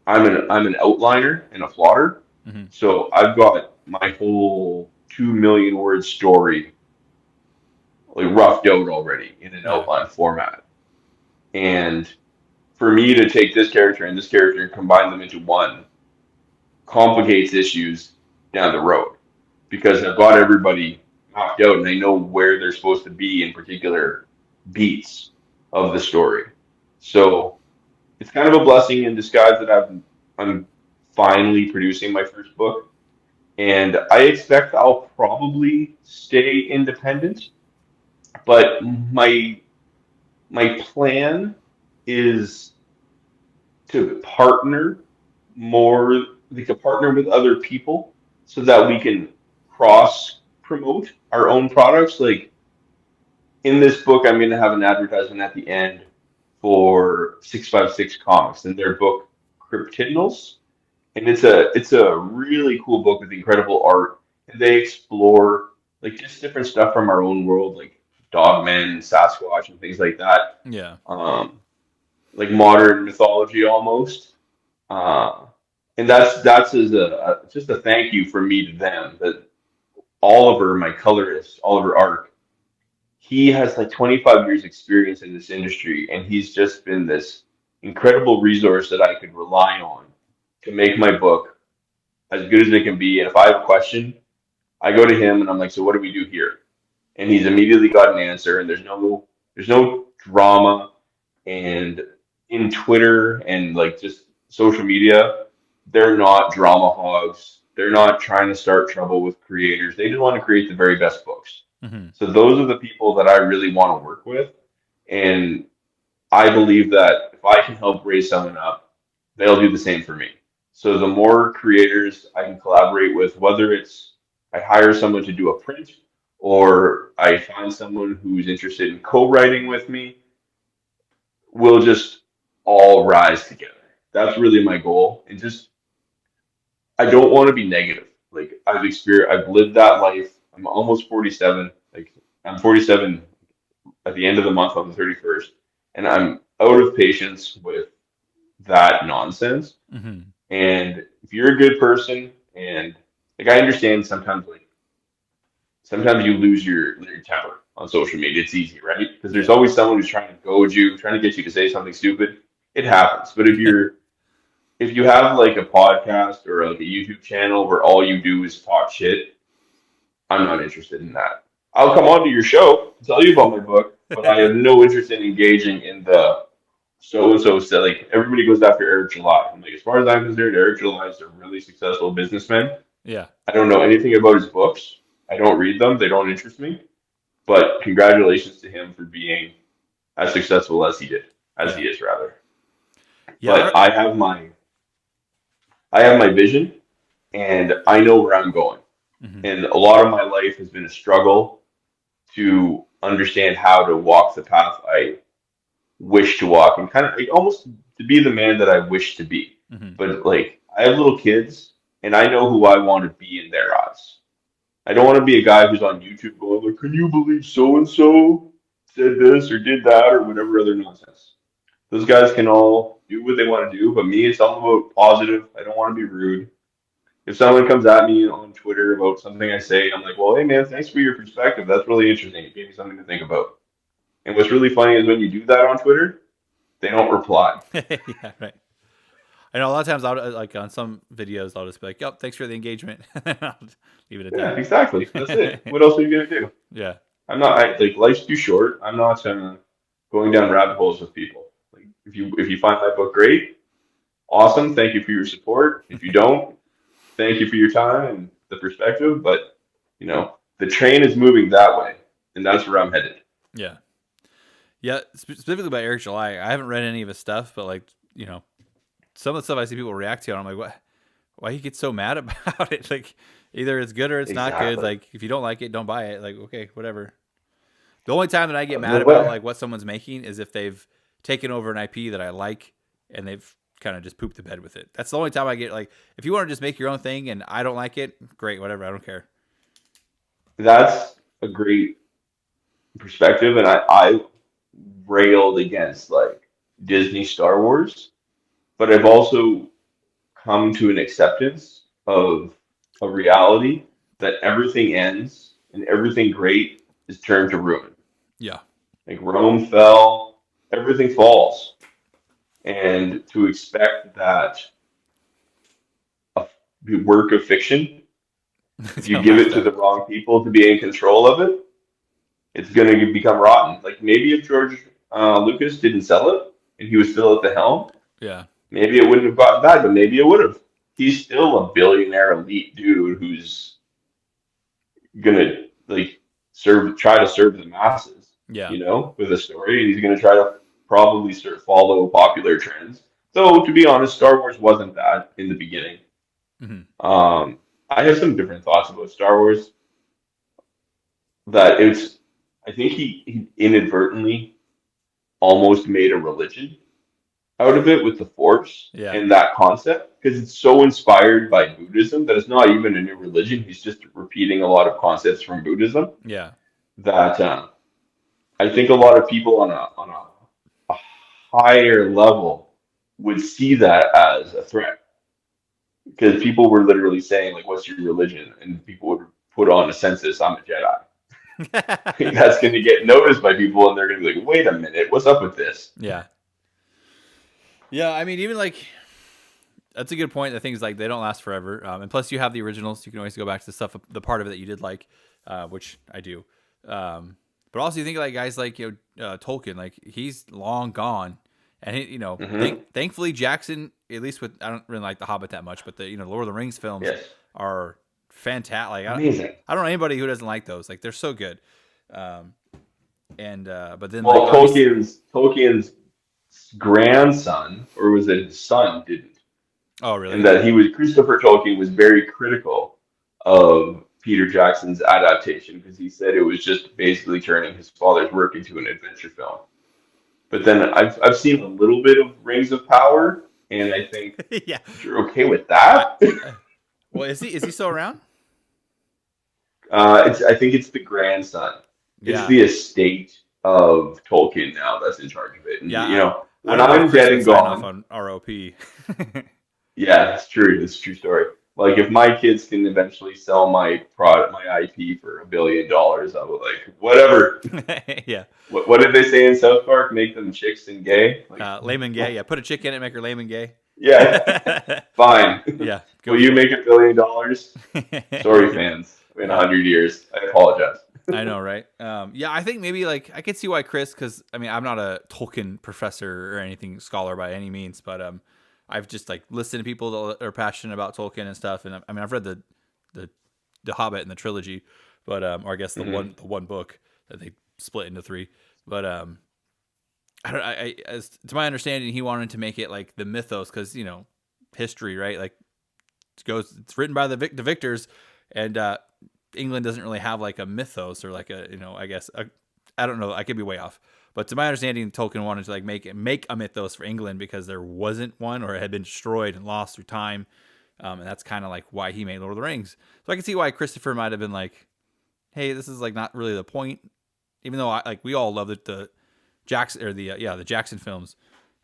[SPEAKER 2] I'm an outliner and a plotter,
[SPEAKER 1] Mm-hmm.
[SPEAKER 2] so I've got my whole 2 million word story like roughed out already in an
[SPEAKER 1] Yeah.
[SPEAKER 2] outline format. And for me to take this character and combine them into one complicates issues down the road because I've got everybody mapped out and I know where they're supposed to be in particular beats of the story. So it's kind of a blessing in disguise that I'm finally producing my first book, and I expect I'll probably stay independent. But my plan is to partner more, like to partner with other people so that we can cross promote our own products. Like in this book, I'm going to have an advertisement at the end for 656 Comics and their book Cryptidnals, and it's a really cool book with incredible art, and they explore like just different stuff from our own world, like dogmen, Sasquatch, and things like that.
[SPEAKER 1] Yeah.
[SPEAKER 2] Um, like modern mythology almost. Uh, and that's as just a thank you from me to them that Oliver, my colorist, Oliver Ark, he has like 25 years experience in this industry, and he's just been this incredible resource that I could rely on to make my book as good as it can be. And if I have a question, I go to him and I'm like, so what do we do here? And he's immediately got an answer, and there's no drama. And in Twitter and like just social media, they're not drama hogs. They're not trying to start trouble with creators. They just want to create the very best books.
[SPEAKER 1] Mm-hmm.
[SPEAKER 2] So those are the people that I really want to work with. And I believe that if I can help raise someone up, they'll do the same for me. So the more creators I can collaborate with, whether it's I hire someone to do a print or I find someone who's interested in co-writing with me, we'll just all rise together. That's really my goal. And just I don't want to be negative. Like I've lived that life. I'm almost 47. Like I'm 47 at the end of the month on the 31st, and I'm out of patience with that nonsense.
[SPEAKER 1] Mm-hmm.
[SPEAKER 2] And if you're a good person, and like I understand sometimes you lose your temper on social media. It's easy, right? Because there's
[SPEAKER 1] Yeah.
[SPEAKER 2] always someone who's trying to goad you, trying to get you to say something stupid. It happens. But if you have like a podcast or like a YouTube channel where all you do is talk shit, I'm not interested in that. I'll come on to your show and tell you about my book, but I have no interest in engaging in the so and so said. Like everybody goes after Eric July. I'm like, as far as I'm concerned, Eric July is a really successful businessman.
[SPEAKER 1] Yeah.
[SPEAKER 2] I don't know anything about his books. I don't read them. They don't interest me. But congratulations to him for being as successful as he did, as
[SPEAKER 1] Yeah.
[SPEAKER 2] he is rather.
[SPEAKER 1] Yeah.
[SPEAKER 2] But I have my vision, and I know where I'm going.
[SPEAKER 1] Mm-hmm.
[SPEAKER 2] And a lot of my life has been a struggle to understand how to walk the path I wish to walk and kind of like, almost to be the man that I wish to be.
[SPEAKER 1] Mm-hmm.
[SPEAKER 2] But like I have little kids, and I know who I want to be in their eyes. I don't want to be a guy who's on YouTube going like, "Can you believe so and so said this or did that or whatever other nonsense." Those guys can all do what they want to do, but me, it's all about positive. I don't want to be rude. If someone comes at me on Twitter about something I say, I'm like, "Well, hey man, thanks for your perspective. That's really interesting. It gave me something to think about." And what's really funny is when you do that on Twitter, they don't reply.
[SPEAKER 1] Yeah. Right. I know a lot of times I'll like on some videos I'll just be like, "Yep, thanks for the engagement." I'll leave it at
[SPEAKER 2] Yeah,
[SPEAKER 1] that.
[SPEAKER 2] exactly. That's it. What else are you gonna do?
[SPEAKER 1] Yeah.
[SPEAKER 2] I'm not like life's too short. I'm not going down rabbit holes with people. Like if you find my book great, awesome. Thank you for your support. If you don't, thank you for your time and the perspective. But the train is moving that way, and that's where I'm headed.
[SPEAKER 1] Yeah. Yeah, specifically about Eric July, I haven't read any of his stuff, but like, some of the stuff I see people react to, and I'm like, what? Why he gets so mad about it? Like, either it's good or it's not good.
[SPEAKER 2] Exactly.
[SPEAKER 1] Like, if you don't like it, don't buy it. Like, okay, whatever. The only time that I get
[SPEAKER 2] The
[SPEAKER 1] mad about
[SPEAKER 2] way,
[SPEAKER 1] like what someone's making is if they've taken over an IP that I like and they've kind of just pooped the bed with it. That's the only time I get like, if you want to just make your own thing and I don't like it, great, whatever, I don't care.
[SPEAKER 2] that's a great perspective, and I railed against like Disney Star Wars, but I've also come to an acceptance of a reality that everything ends and everything great is turned to ruin.
[SPEAKER 1] Yeah,
[SPEAKER 2] Like Rome fell, everything falls. And to expect that a work of fiction, if
[SPEAKER 1] it's
[SPEAKER 2] you
[SPEAKER 1] gonna
[SPEAKER 2] give
[SPEAKER 1] last
[SPEAKER 2] it to the
[SPEAKER 1] forever.
[SPEAKER 2] wrong people to be in control of it, it's going to become rotten. Like maybe if George Lucas didn't sell it and he was still at the helm,
[SPEAKER 1] Yeah,
[SPEAKER 2] maybe it wouldn't have gotten bad, but maybe it would have. He's still a billionaire elite dude who's gonna like try to serve the masses,
[SPEAKER 1] yeah,
[SPEAKER 2] with a story, and he's gonna try to probably follow popular trends. Though to be honest, Star Wars wasn't that in the beginning.
[SPEAKER 1] hmm
[SPEAKER 2] Um, I have some different thoughts about Star Wars. That it's, I think he inadvertently almost made a religion out of it with the Force
[SPEAKER 1] yeah,
[SPEAKER 2] and that concept because it's so inspired by Buddhism that it's not even a new religion. He's just repeating a lot of concepts from Buddhism
[SPEAKER 1] yeah,
[SPEAKER 2] that I think a lot of people a higher level would see that as a threat because people were literally saying like, "What's your religion?" and people would put on a census, "I'm a Jedi." That's going to get noticed by people, and they're going to be like, "Wait a minute, what's up with this?"
[SPEAKER 1] yeah, yeah. I mean, even like that's a good point. The things like they don't last forever, and plus you have the originals. You can always go back to the stuff, the part of it that you did like, which I do. But also you think like guys like Tolkien, like he's long gone, and
[SPEAKER 2] Hmm.
[SPEAKER 1] thankfully Jackson, at least with I don't really like the Hobbit that much, but the Lord of the Rings films
[SPEAKER 2] Yes,
[SPEAKER 1] are fantastic. Like
[SPEAKER 2] amazing.
[SPEAKER 1] I don't know anybody who doesn't like those. Like they're so good. Um, and but then like
[SPEAKER 2] Well,
[SPEAKER 1] obviously,
[SPEAKER 2] Tolkien's grandson, or was it his son, didn't.
[SPEAKER 1] oh
[SPEAKER 2] And
[SPEAKER 1] really?
[SPEAKER 2] that Christopher Tolkien was very critical of Peter Jackson's adaptation because he said it was just basically turning his father's work into an adventure film. But then I've seen a little bit of Rings of Power, and I think
[SPEAKER 1] Yeah.
[SPEAKER 2] if you're okay with
[SPEAKER 1] I
[SPEAKER 2] that,
[SPEAKER 1] well is he still around?
[SPEAKER 2] I think it's the grandson. It's
[SPEAKER 1] Yeah.
[SPEAKER 2] the estate of Tolkien now that's in charge of it. And
[SPEAKER 1] Yeah, I
[SPEAKER 2] when
[SPEAKER 1] don't know if
[SPEAKER 2] I'm
[SPEAKER 1] Chris
[SPEAKER 2] dead
[SPEAKER 1] would
[SPEAKER 2] and
[SPEAKER 1] sign off
[SPEAKER 2] gone,
[SPEAKER 1] on ROP.
[SPEAKER 2] yeah, it's true. It's a true story. Like if my kids can eventually sell my product, my IP for $1 billion, I'll be like, whatever.
[SPEAKER 1] Yeah.
[SPEAKER 2] What did they say in South Park? Make them chicks and gay. Like,
[SPEAKER 1] Lame and gay. Yeah, put a chick in it, make her lame and gay.
[SPEAKER 2] yeah, fine.
[SPEAKER 1] Yeah, go
[SPEAKER 2] Will you
[SPEAKER 1] for
[SPEAKER 2] make $1 billion? Sorry,
[SPEAKER 1] it.
[SPEAKER 2] fans. In a
[SPEAKER 1] Yeah,
[SPEAKER 2] 100 years, I apologize.
[SPEAKER 1] I know, right? Yeah, I think maybe like I could see why Chris, because I mean I'm not a Tolkien professor or anything scholar by any means, but I've just like listened to people that are passionate about Tolkien and stuff, and I mean I've read the the Hobbit and the trilogy, but or I guess
[SPEAKER 2] Hmm.
[SPEAKER 1] the one book that they split into three, but I don't as to my understanding he wanted to make it like the mythos because history, right? Like it's written by the victors, and England doesn't really have like a mythos or like a I guess I don't know, I could be way off, but to my understanding Tolkien wanted to like make a mythos for England because there wasn't one or it had been destroyed and lost through time, and that's kind of like why he made Lord of the Rings. So I can see why Christopher might have been like, hey, this is like not really the point, even though we all love the Jackson or the Jackson films.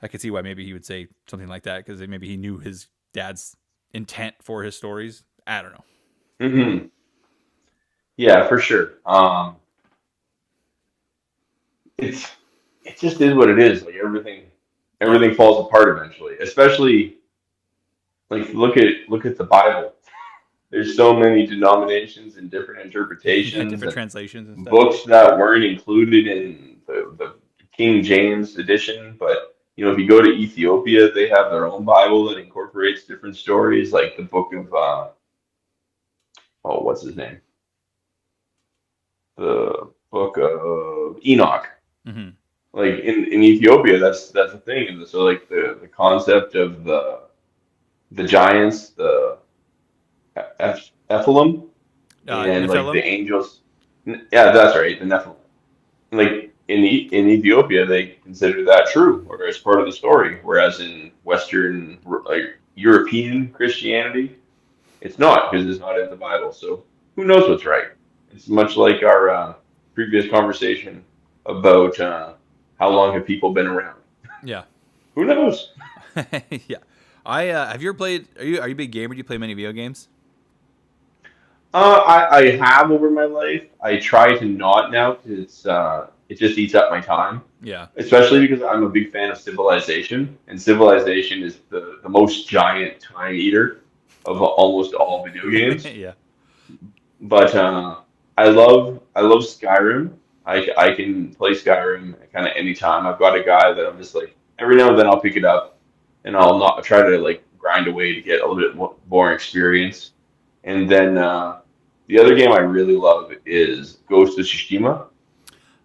[SPEAKER 1] I could see why maybe he would say something like that because maybe he knew his dad's intent for his stories. I don't know.
[SPEAKER 2] Hmm. Yeah, for sure. It's it just is what it is. Like
[SPEAKER 1] Yeah,
[SPEAKER 2] everything falls apart eventually. Especially like look at the Bible. There's so many denominations and different
[SPEAKER 1] yeah,
[SPEAKER 2] interpretations
[SPEAKER 1] different
[SPEAKER 2] and
[SPEAKER 1] translations and stuff.
[SPEAKER 2] books that weren't included in the King James edition, but if you go to Ethiopia, they have their own Bible that incorporates different stories, like the book of oh, what's his name? The book of Enoch.
[SPEAKER 1] Hmm.
[SPEAKER 2] Like in Ethiopia, that's the thing. And so like the concept of the giants, the Nephilim, and like the
[SPEAKER 1] Nephilim.
[SPEAKER 2] angels. Yeah, that's right, the Nephilim. Like in Ethiopia, they consider that true or as part of the story, whereas in Western like European Christianity, it's not because it's not in the Bible. So who knows what's right? It's much like our previous conversation about how long have people been around.
[SPEAKER 1] Yeah.
[SPEAKER 2] Who knows?
[SPEAKER 1] Yeah. I have you ever played? Are you a big gamer? Do you play many video games?
[SPEAKER 2] I have over my life. I try to not now because it just eats up my time.
[SPEAKER 1] Yeah.
[SPEAKER 2] Especially because I'm a big fan of Civilization, and Civilization is the most giant time eater of almost all video games.
[SPEAKER 1] Yeah.
[SPEAKER 2] But I love Skyrim. I can play Skyrim kind of anytime. I've got a guy that I'm just like every now and then I'll pick it up and I'll not try to like grind away to get a little bit more experience. And then the other game I really love is Ghost of Tsushima.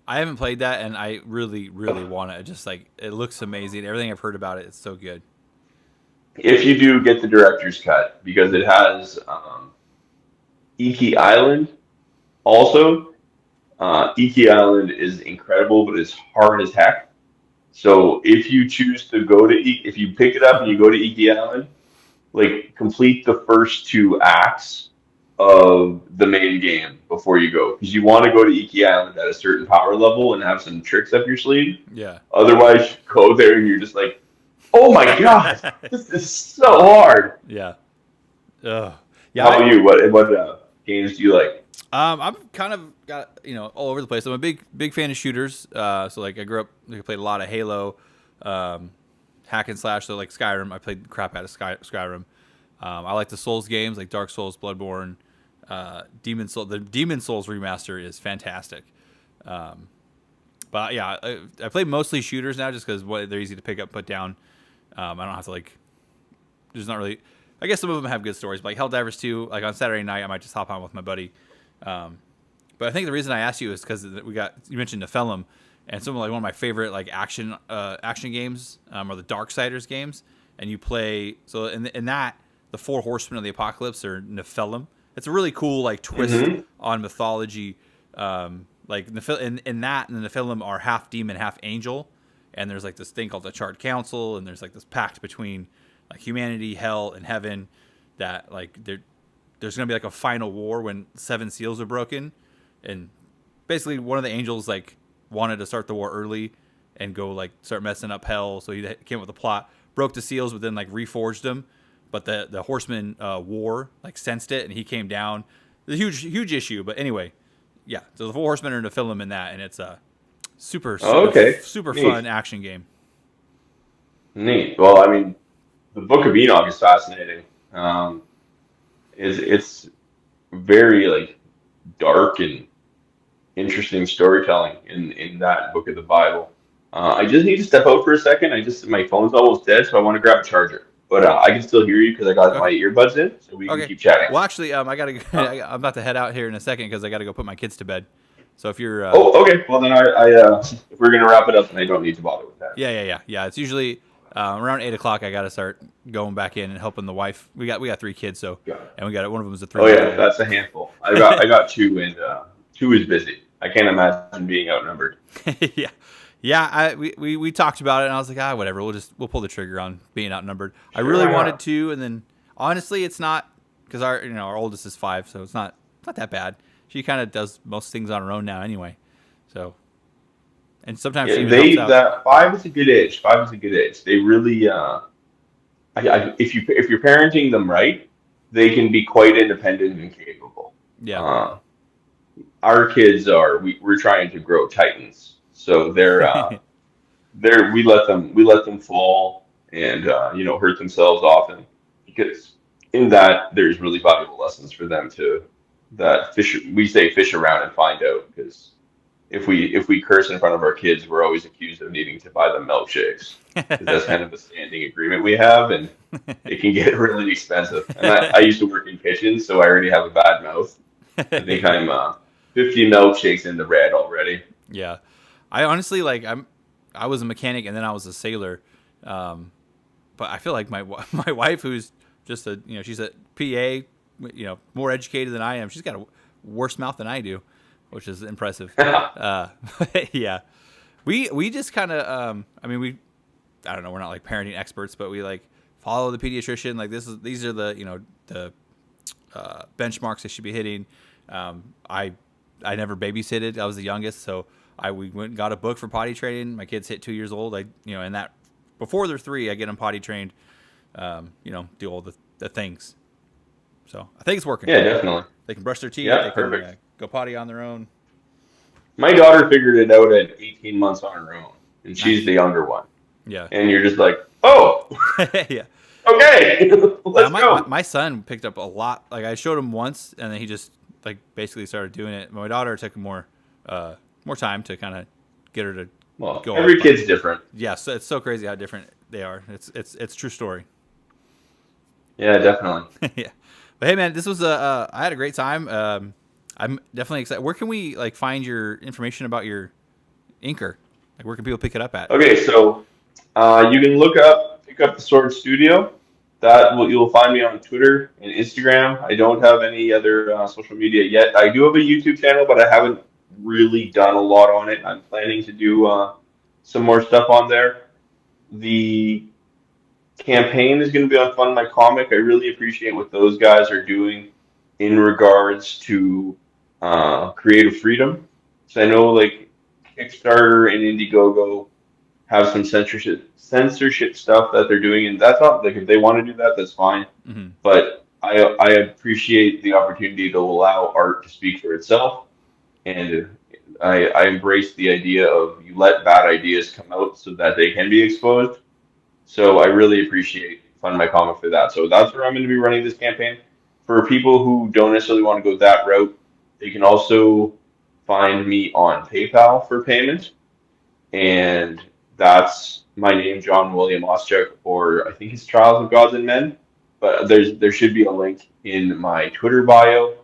[SPEAKER 1] I haven't played that, and I really, really want it. Just like it looks amazing. Everything I've heard about it, it's so good.
[SPEAKER 2] If you do get the director's cut, because it has Iki Island also. Iki Island is incredible, but it's hard as heck. So if you choose to go to, if you pick it up and you go to Iki Island, like complete the first two acts of the main game before you go, because you want to go to Iki Island at a certain power level and have some tricks up your sleeve.
[SPEAKER 1] Yeah.
[SPEAKER 2] Otherwise, you go there and you're just like, oh my god, this is so hard.
[SPEAKER 1] Yeah. Ugh. Yeah.
[SPEAKER 2] How about you? What games do you like?
[SPEAKER 1] I'm kind of got all over the place. I'm a big fan of shooters. So like I grew up, I played a lot of Halo, hack and slash. So like Skyrim, I played the crap out of Skyrim. I like the Souls games like Dark Souls, Bloodborne, Demon Soul. The Demon Souls remaster is fantastic. But yeah, I play mostly shooters now just because they're easy to pick up, put down. I don't have to like. There's not really. I guess some of them have good stories. But like Helldivers 2, like on Saturday night, I might just hop on with my buddy. But I think the reason I asked you is because you mentioned Nephilim, and some of like one of my favorite like action games are the Darksiders games, and you play so in that the four horsemen of the apocalypse are Nephilim. It's a really cool like twist
[SPEAKER 2] Hmm.
[SPEAKER 1] on mythology. Like in that, the Nephilim are half demon, half angel, and there's like this thing called the Charred Council, and there's like this pact between like humanity, hell, and heaven that like there's gonna be like a final war when seven seals are broken, and basically one of the angels like wanted to start the war early and go like start messing up hell, so he came up with a plot, broke the seals, but then like reforged them. But the horseman war like sensed it, and he came down. It's a huge issue, but anyway, yeah. So the four horsemen are in the film in that, and it's a
[SPEAKER 2] Oh, okay.
[SPEAKER 1] super
[SPEAKER 2] Neat.
[SPEAKER 1] fun action game.
[SPEAKER 2] Neat. Well, I mean, the Book of Enoch is fascinating. Um, it's very like dark and interesting storytelling in that book of the Bible. I just need to step out for a second. My phone's almost dead, so I want to grab a charger. But I can still hear you because I got my
[SPEAKER 1] Okay.
[SPEAKER 2] earbuds in, so we can
[SPEAKER 1] Okay.
[SPEAKER 2] keep chatting.
[SPEAKER 1] Well, actually, I gotta.
[SPEAKER 2] Uh,
[SPEAKER 1] I'm about to head out here in a second because I gotta go put my kids to bed. So if you're,
[SPEAKER 2] oh, okay. Well, then if we're gonna wrap it up, then I don't need to bother with that.
[SPEAKER 1] yeah. It's usually around 8 o'clock. I gotta start going back in and helping the wife. We got three kids, so
[SPEAKER 2] Got it.
[SPEAKER 1] and we got one of them is a
[SPEAKER 2] Oh
[SPEAKER 1] 3 month
[SPEAKER 2] yeah, that's a handful. I got two, and two is busy. I can't imagine being outnumbered.
[SPEAKER 1] old. Yeah. Yeah, we talked about it, and I was like, whatever. We'll pull the trigger on being outnumbered. I
[SPEAKER 2] Sure,
[SPEAKER 1] really
[SPEAKER 2] why
[SPEAKER 1] wanted
[SPEAKER 2] not?
[SPEAKER 1] to, and then honestly, it's not because our oldest is 5, so it's not that bad. She kind of does most things on her own now, anyway. So, and sometimes she
[SPEAKER 2] Yeah,
[SPEAKER 1] even helps out.
[SPEAKER 2] that 5 is a good age. 5 is a good age. They really if you're parenting them right, they can be quite independent and capable.
[SPEAKER 1] Yeah,
[SPEAKER 2] Uh, our kids we're trying to grow titans, so we let them fall and hurt themselves often because in that there's really valuable lessons for them to that fish we say fish around and find out because if we curse in front of our kids, we're always accused of needing to buy them milkshakes because that's kind of a standing agreement we have, and it can get really expensive. And I used to work in kitchens, so I already have a bad mouth. I think
[SPEAKER 1] Yeah.
[SPEAKER 2] I'm 50 milkshakes in the red already.
[SPEAKER 1] Yeah. I honestly like I was a mechanic and then I was a sailor. Um, but I feel like my wife, who's just a she's a PA, more educated than I am. She's got a worse mouth than I do, which is impressive. Uh, yeah, we just kind of I mean we I don't know, we're not like parenting experts, but we like follow the pediatrician. Like these are the the benchmarks they should be hitting. I never babysitted. I was the youngest, so we went and got a book for potty training. My kids hit 2 years old. And that before they're 3, I get them potty trained. Do all the things. So I think it's working.
[SPEAKER 2] Yeah, definitely.
[SPEAKER 1] They can brush their teeth.
[SPEAKER 2] Yeah,
[SPEAKER 1] They can
[SPEAKER 2] perfect.
[SPEAKER 1] go potty on their own.
[SPEAKER 2] My daughter figured it out at 18 months on her own, and she's
[SPEAKER 1] Nice.
[SPEAKER 2] the younger one.
[SPEAKER 1] Yeah.
[SPEAKER 2] And you're just like, oh,
[SPEAKER 1] Yeah.
[SPEAKER 2] okay,
[SPEAKER 1] Yeah.
[SPEAKER 2] let's
[SPEAKER 1] My
[SPEAKER 2] go.
[SPEAKER 1] my son picked up a lot. Like I showed him once, and then he just like basically started doing it. My daughter took more time to kind of get her to
[SPEAKER 2] Well,
[SPEAKER 1] go up.
[SPEAKER 2] every kid's different.
[SPEAKER 1] Yeah, so it's so crazy how different they are. It's true story.
[SPEAKER 2] Yeah, definitely.
[SPEAKER 1] Yeah, but hey, man, this was I had a great time. I'm definitely excited. Where can we like find your information about your inker? Like, where can people pick it up at?
[SPEAKER 2] Okay, so you can pick up the Sword Studio. You'll find me on Twitter and Instagram. I don't have any other social media yet. I do have a YouTube channel, but I haven't really done a lot on it. I'm planning to do some more stuff on there. The campaign is going to be on Fund My Comic. I really appreciate what those guys are doing in regards to creative freedom. So I know like Kickstarter and Indiegogo have some censorship stuff that they're doing, and that's not like if they want to do that, that's fine.
[SPEAKER 1] Mm-hmm.
[SPEAKER 2] But I appreciate the opportunity to allow art to speak for itself, and I embrace the idea of you let bad ideas come out so that they can be exposed. So I really appreciate Fund My Comic for that. So that's where I'm going to be running this campaign. For people who don't necessarily want to go that route, they can also find me on PayPal for payment, and that's my name, John William Wosachuk, or I think it's Trials of Gods and Men. But there should be a link in my Twitter bio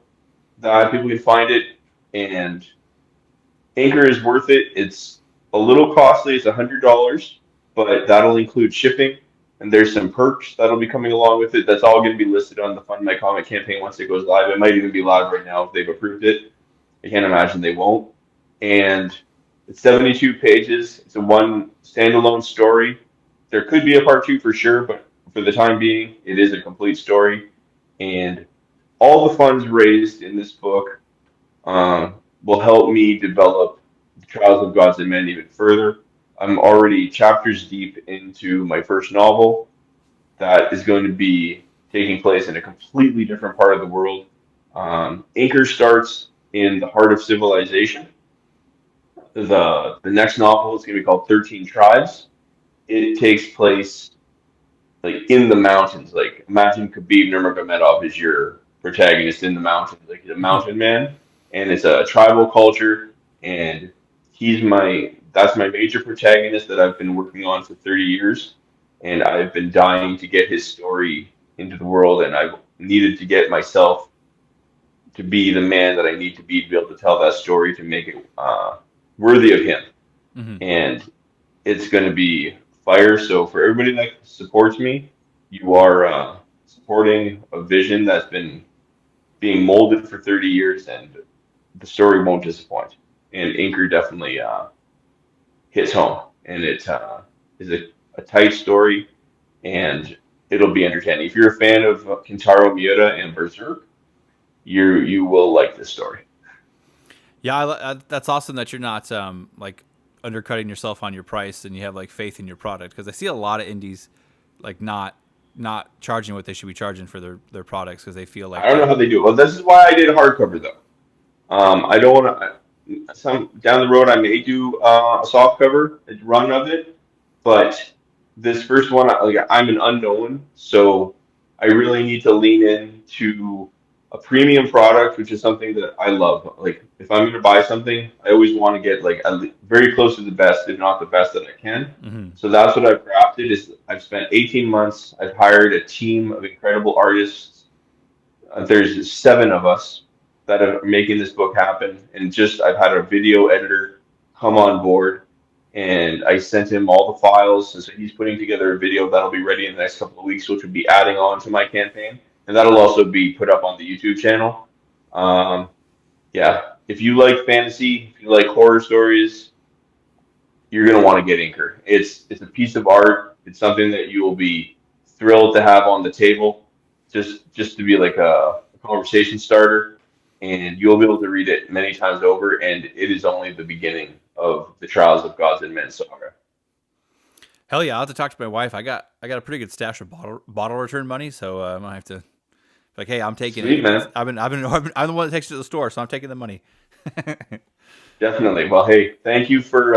[SPEAKER 2] that people can find it. And Anchor is worth it. It's a little costly. It's $100, but that'll include shipping. And there's some perks that'll be coming along with it. That's all going to be listed on the Fund My Comic campaign once it goes live. It might even be live right now if they've approved it. I can't imagine they won't. And it's 72 pages. It's a one standalone story. There could be a part two for sure, but for the time being, it is a complete story. And all the funds raised in this book will help me develop the Trials of Gods and Men even further. I'm already chapters deep into my first novel that is going to be taking place in a completely different part of the world. Anchor starts in the heart of civilization. The next novel is going to be called 13 Tribes. It takes place like in the mountains. Like imagine Khabib Nurmagomedov is your protagonist in the mountains, like he's a mountain man, and it's a tribal culture. And that's my major protagonist that I've been working on for 30 years, and I've been dying to get his story into the world, and I've needed to get myself to be the man that I need to be able to tell that story to make it worthy of him.
[SPEAKER 1] Mm-hmm.
[SPEAKER 2] And it's going to be fire. So for everybody that supports me, you are supporting a vision that's been being molded for 30 years, and the story won't disappoint. And Anchor definitely hits home, and it is a tight story, and it'll be entertaining. If you're a fan of Kentaro Miura and Berserk, you will like this story.
[SPEAKER 1] Yeah, that's awesome that you're not like undercutting yourself on your price and you have like faith in your product, because I see a lot of indies like not charging what they should be charging for their products because they feel like
[SPEAKER 2] I don't know how they do it. Well, this is why I did hardcover though. I don't want to. Some down the road, I may do a soft cover, a run of it, but this first one, like I'm an unknown, so I really need to lean into a premium product, which is something that I love. Like if I'm going to buy something, I always want to get like very close to the best, if not the best that I can.
[SPEAKER 1] Mm-hmm.
[SPEAKER 2] So that's what I've crafted. Is I've spent 18 months. I've hired a team of incredible artists. There's 7 of us that are making this book happen, and just I've had a video editor come on board, and I sent him all the files, and so he's putting together a video that'll be ready in the next couple of weeks, which will be adding on to my campaign, and that'll also be put up on the YouTube channel. Um, yeah, if you like fantasy, if you like horror stories, you're gonna want to get Inker. It's a piece of art. It's something that you will be thrilled to have on the table, just to be like a conversation starter, and you'll be able to read it many times over. And it is only the beginning of the Trials of Gods and Men saga.
[SPEAKER 1] Hell yeah, I'll have to talk to my wife. I got a pretty good stash of bottle return money, so I'm gonna have to like, hey, I'm taking
[SPEAKER 2] Sweet
[SPEAKER 1] it.
[SPEAKER 2] man,
[SPEAKER 1] I'm the one that takes it to the store, so I'm taking the money.
[SPEAKER 2] definitely. Well, hey, thank you for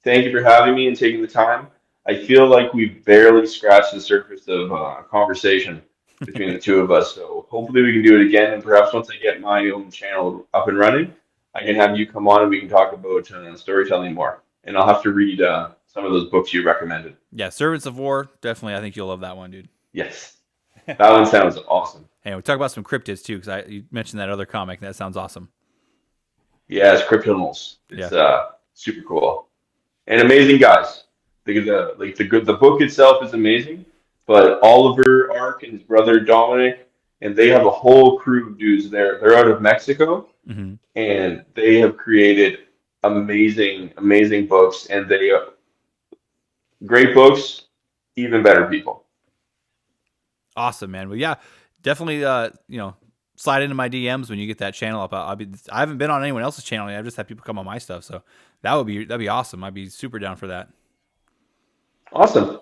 [SPEAKER 2] having me and taking the time. I feel like we've barely scratched the surface of conversation between the two of us. So hopefully we can do it again. And perhaps once I get my own channel up and running, I can have you come on and we can talk about storytelling more. And I'll have to read some of those books you recommended.
[SPEAKER 1] Yeah, Servants of War, definitely. I think you'll love that one, dude.
[SPEAKER 2] Yes, that one sounds awesome.
[SPEAKER 1] Hey, we talk about some cryptids too, because you mentioned that other comic. That sounds awesome.
[SPEAKER 2] Yeah, it's Cryptonals.
[SPEAKER 1] Yeah.
[SPEAKER 2] It's super cool and amazing guys. The book itself is amazing, but Oliver Ark and his brother Dominic, and they have a whole crew of dudes there. They're out of Mexico,
[SPEAKER 1] Mm-hmm.
[SPEAKER 2] and they have created amazing books, and they great books, even better people.
[SPEAKER 1] Awesome, man. Well, yeah, definitely. Slide into my DMs when you get that channel up. I haven't been on anyone else's channel yet. I've just had people come on my stuff, so that'd be awesome. I'd be super down for that.
[SPEAKER 2] Awesome.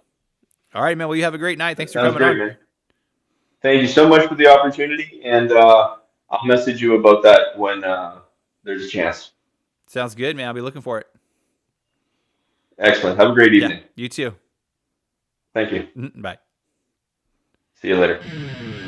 [SPEAKER 1] All right, man. Well, you have a great night. Thanks for
[SPEAKER 2] Sounds
[SPEAKER 1] coming
[SPEAKER 2] great,
[SPEAKER 1] on.
[SPEAKER 2] man. Thank you so much for the opportunity, and I'll message you about that when there's a chance.
[SPEAKER 1] Sounds good, man. I'll be looking for it.
[SPEAKER 2] Excellent. Have a great
[SPEAKER 1] Yeah,
[SPEAKER 2] evening.
[SPEAKER 1] you too.
[SPEAKER 2] Thank you.
[SPEAKER 1] Bye.
[SPEAKER 2] See you later.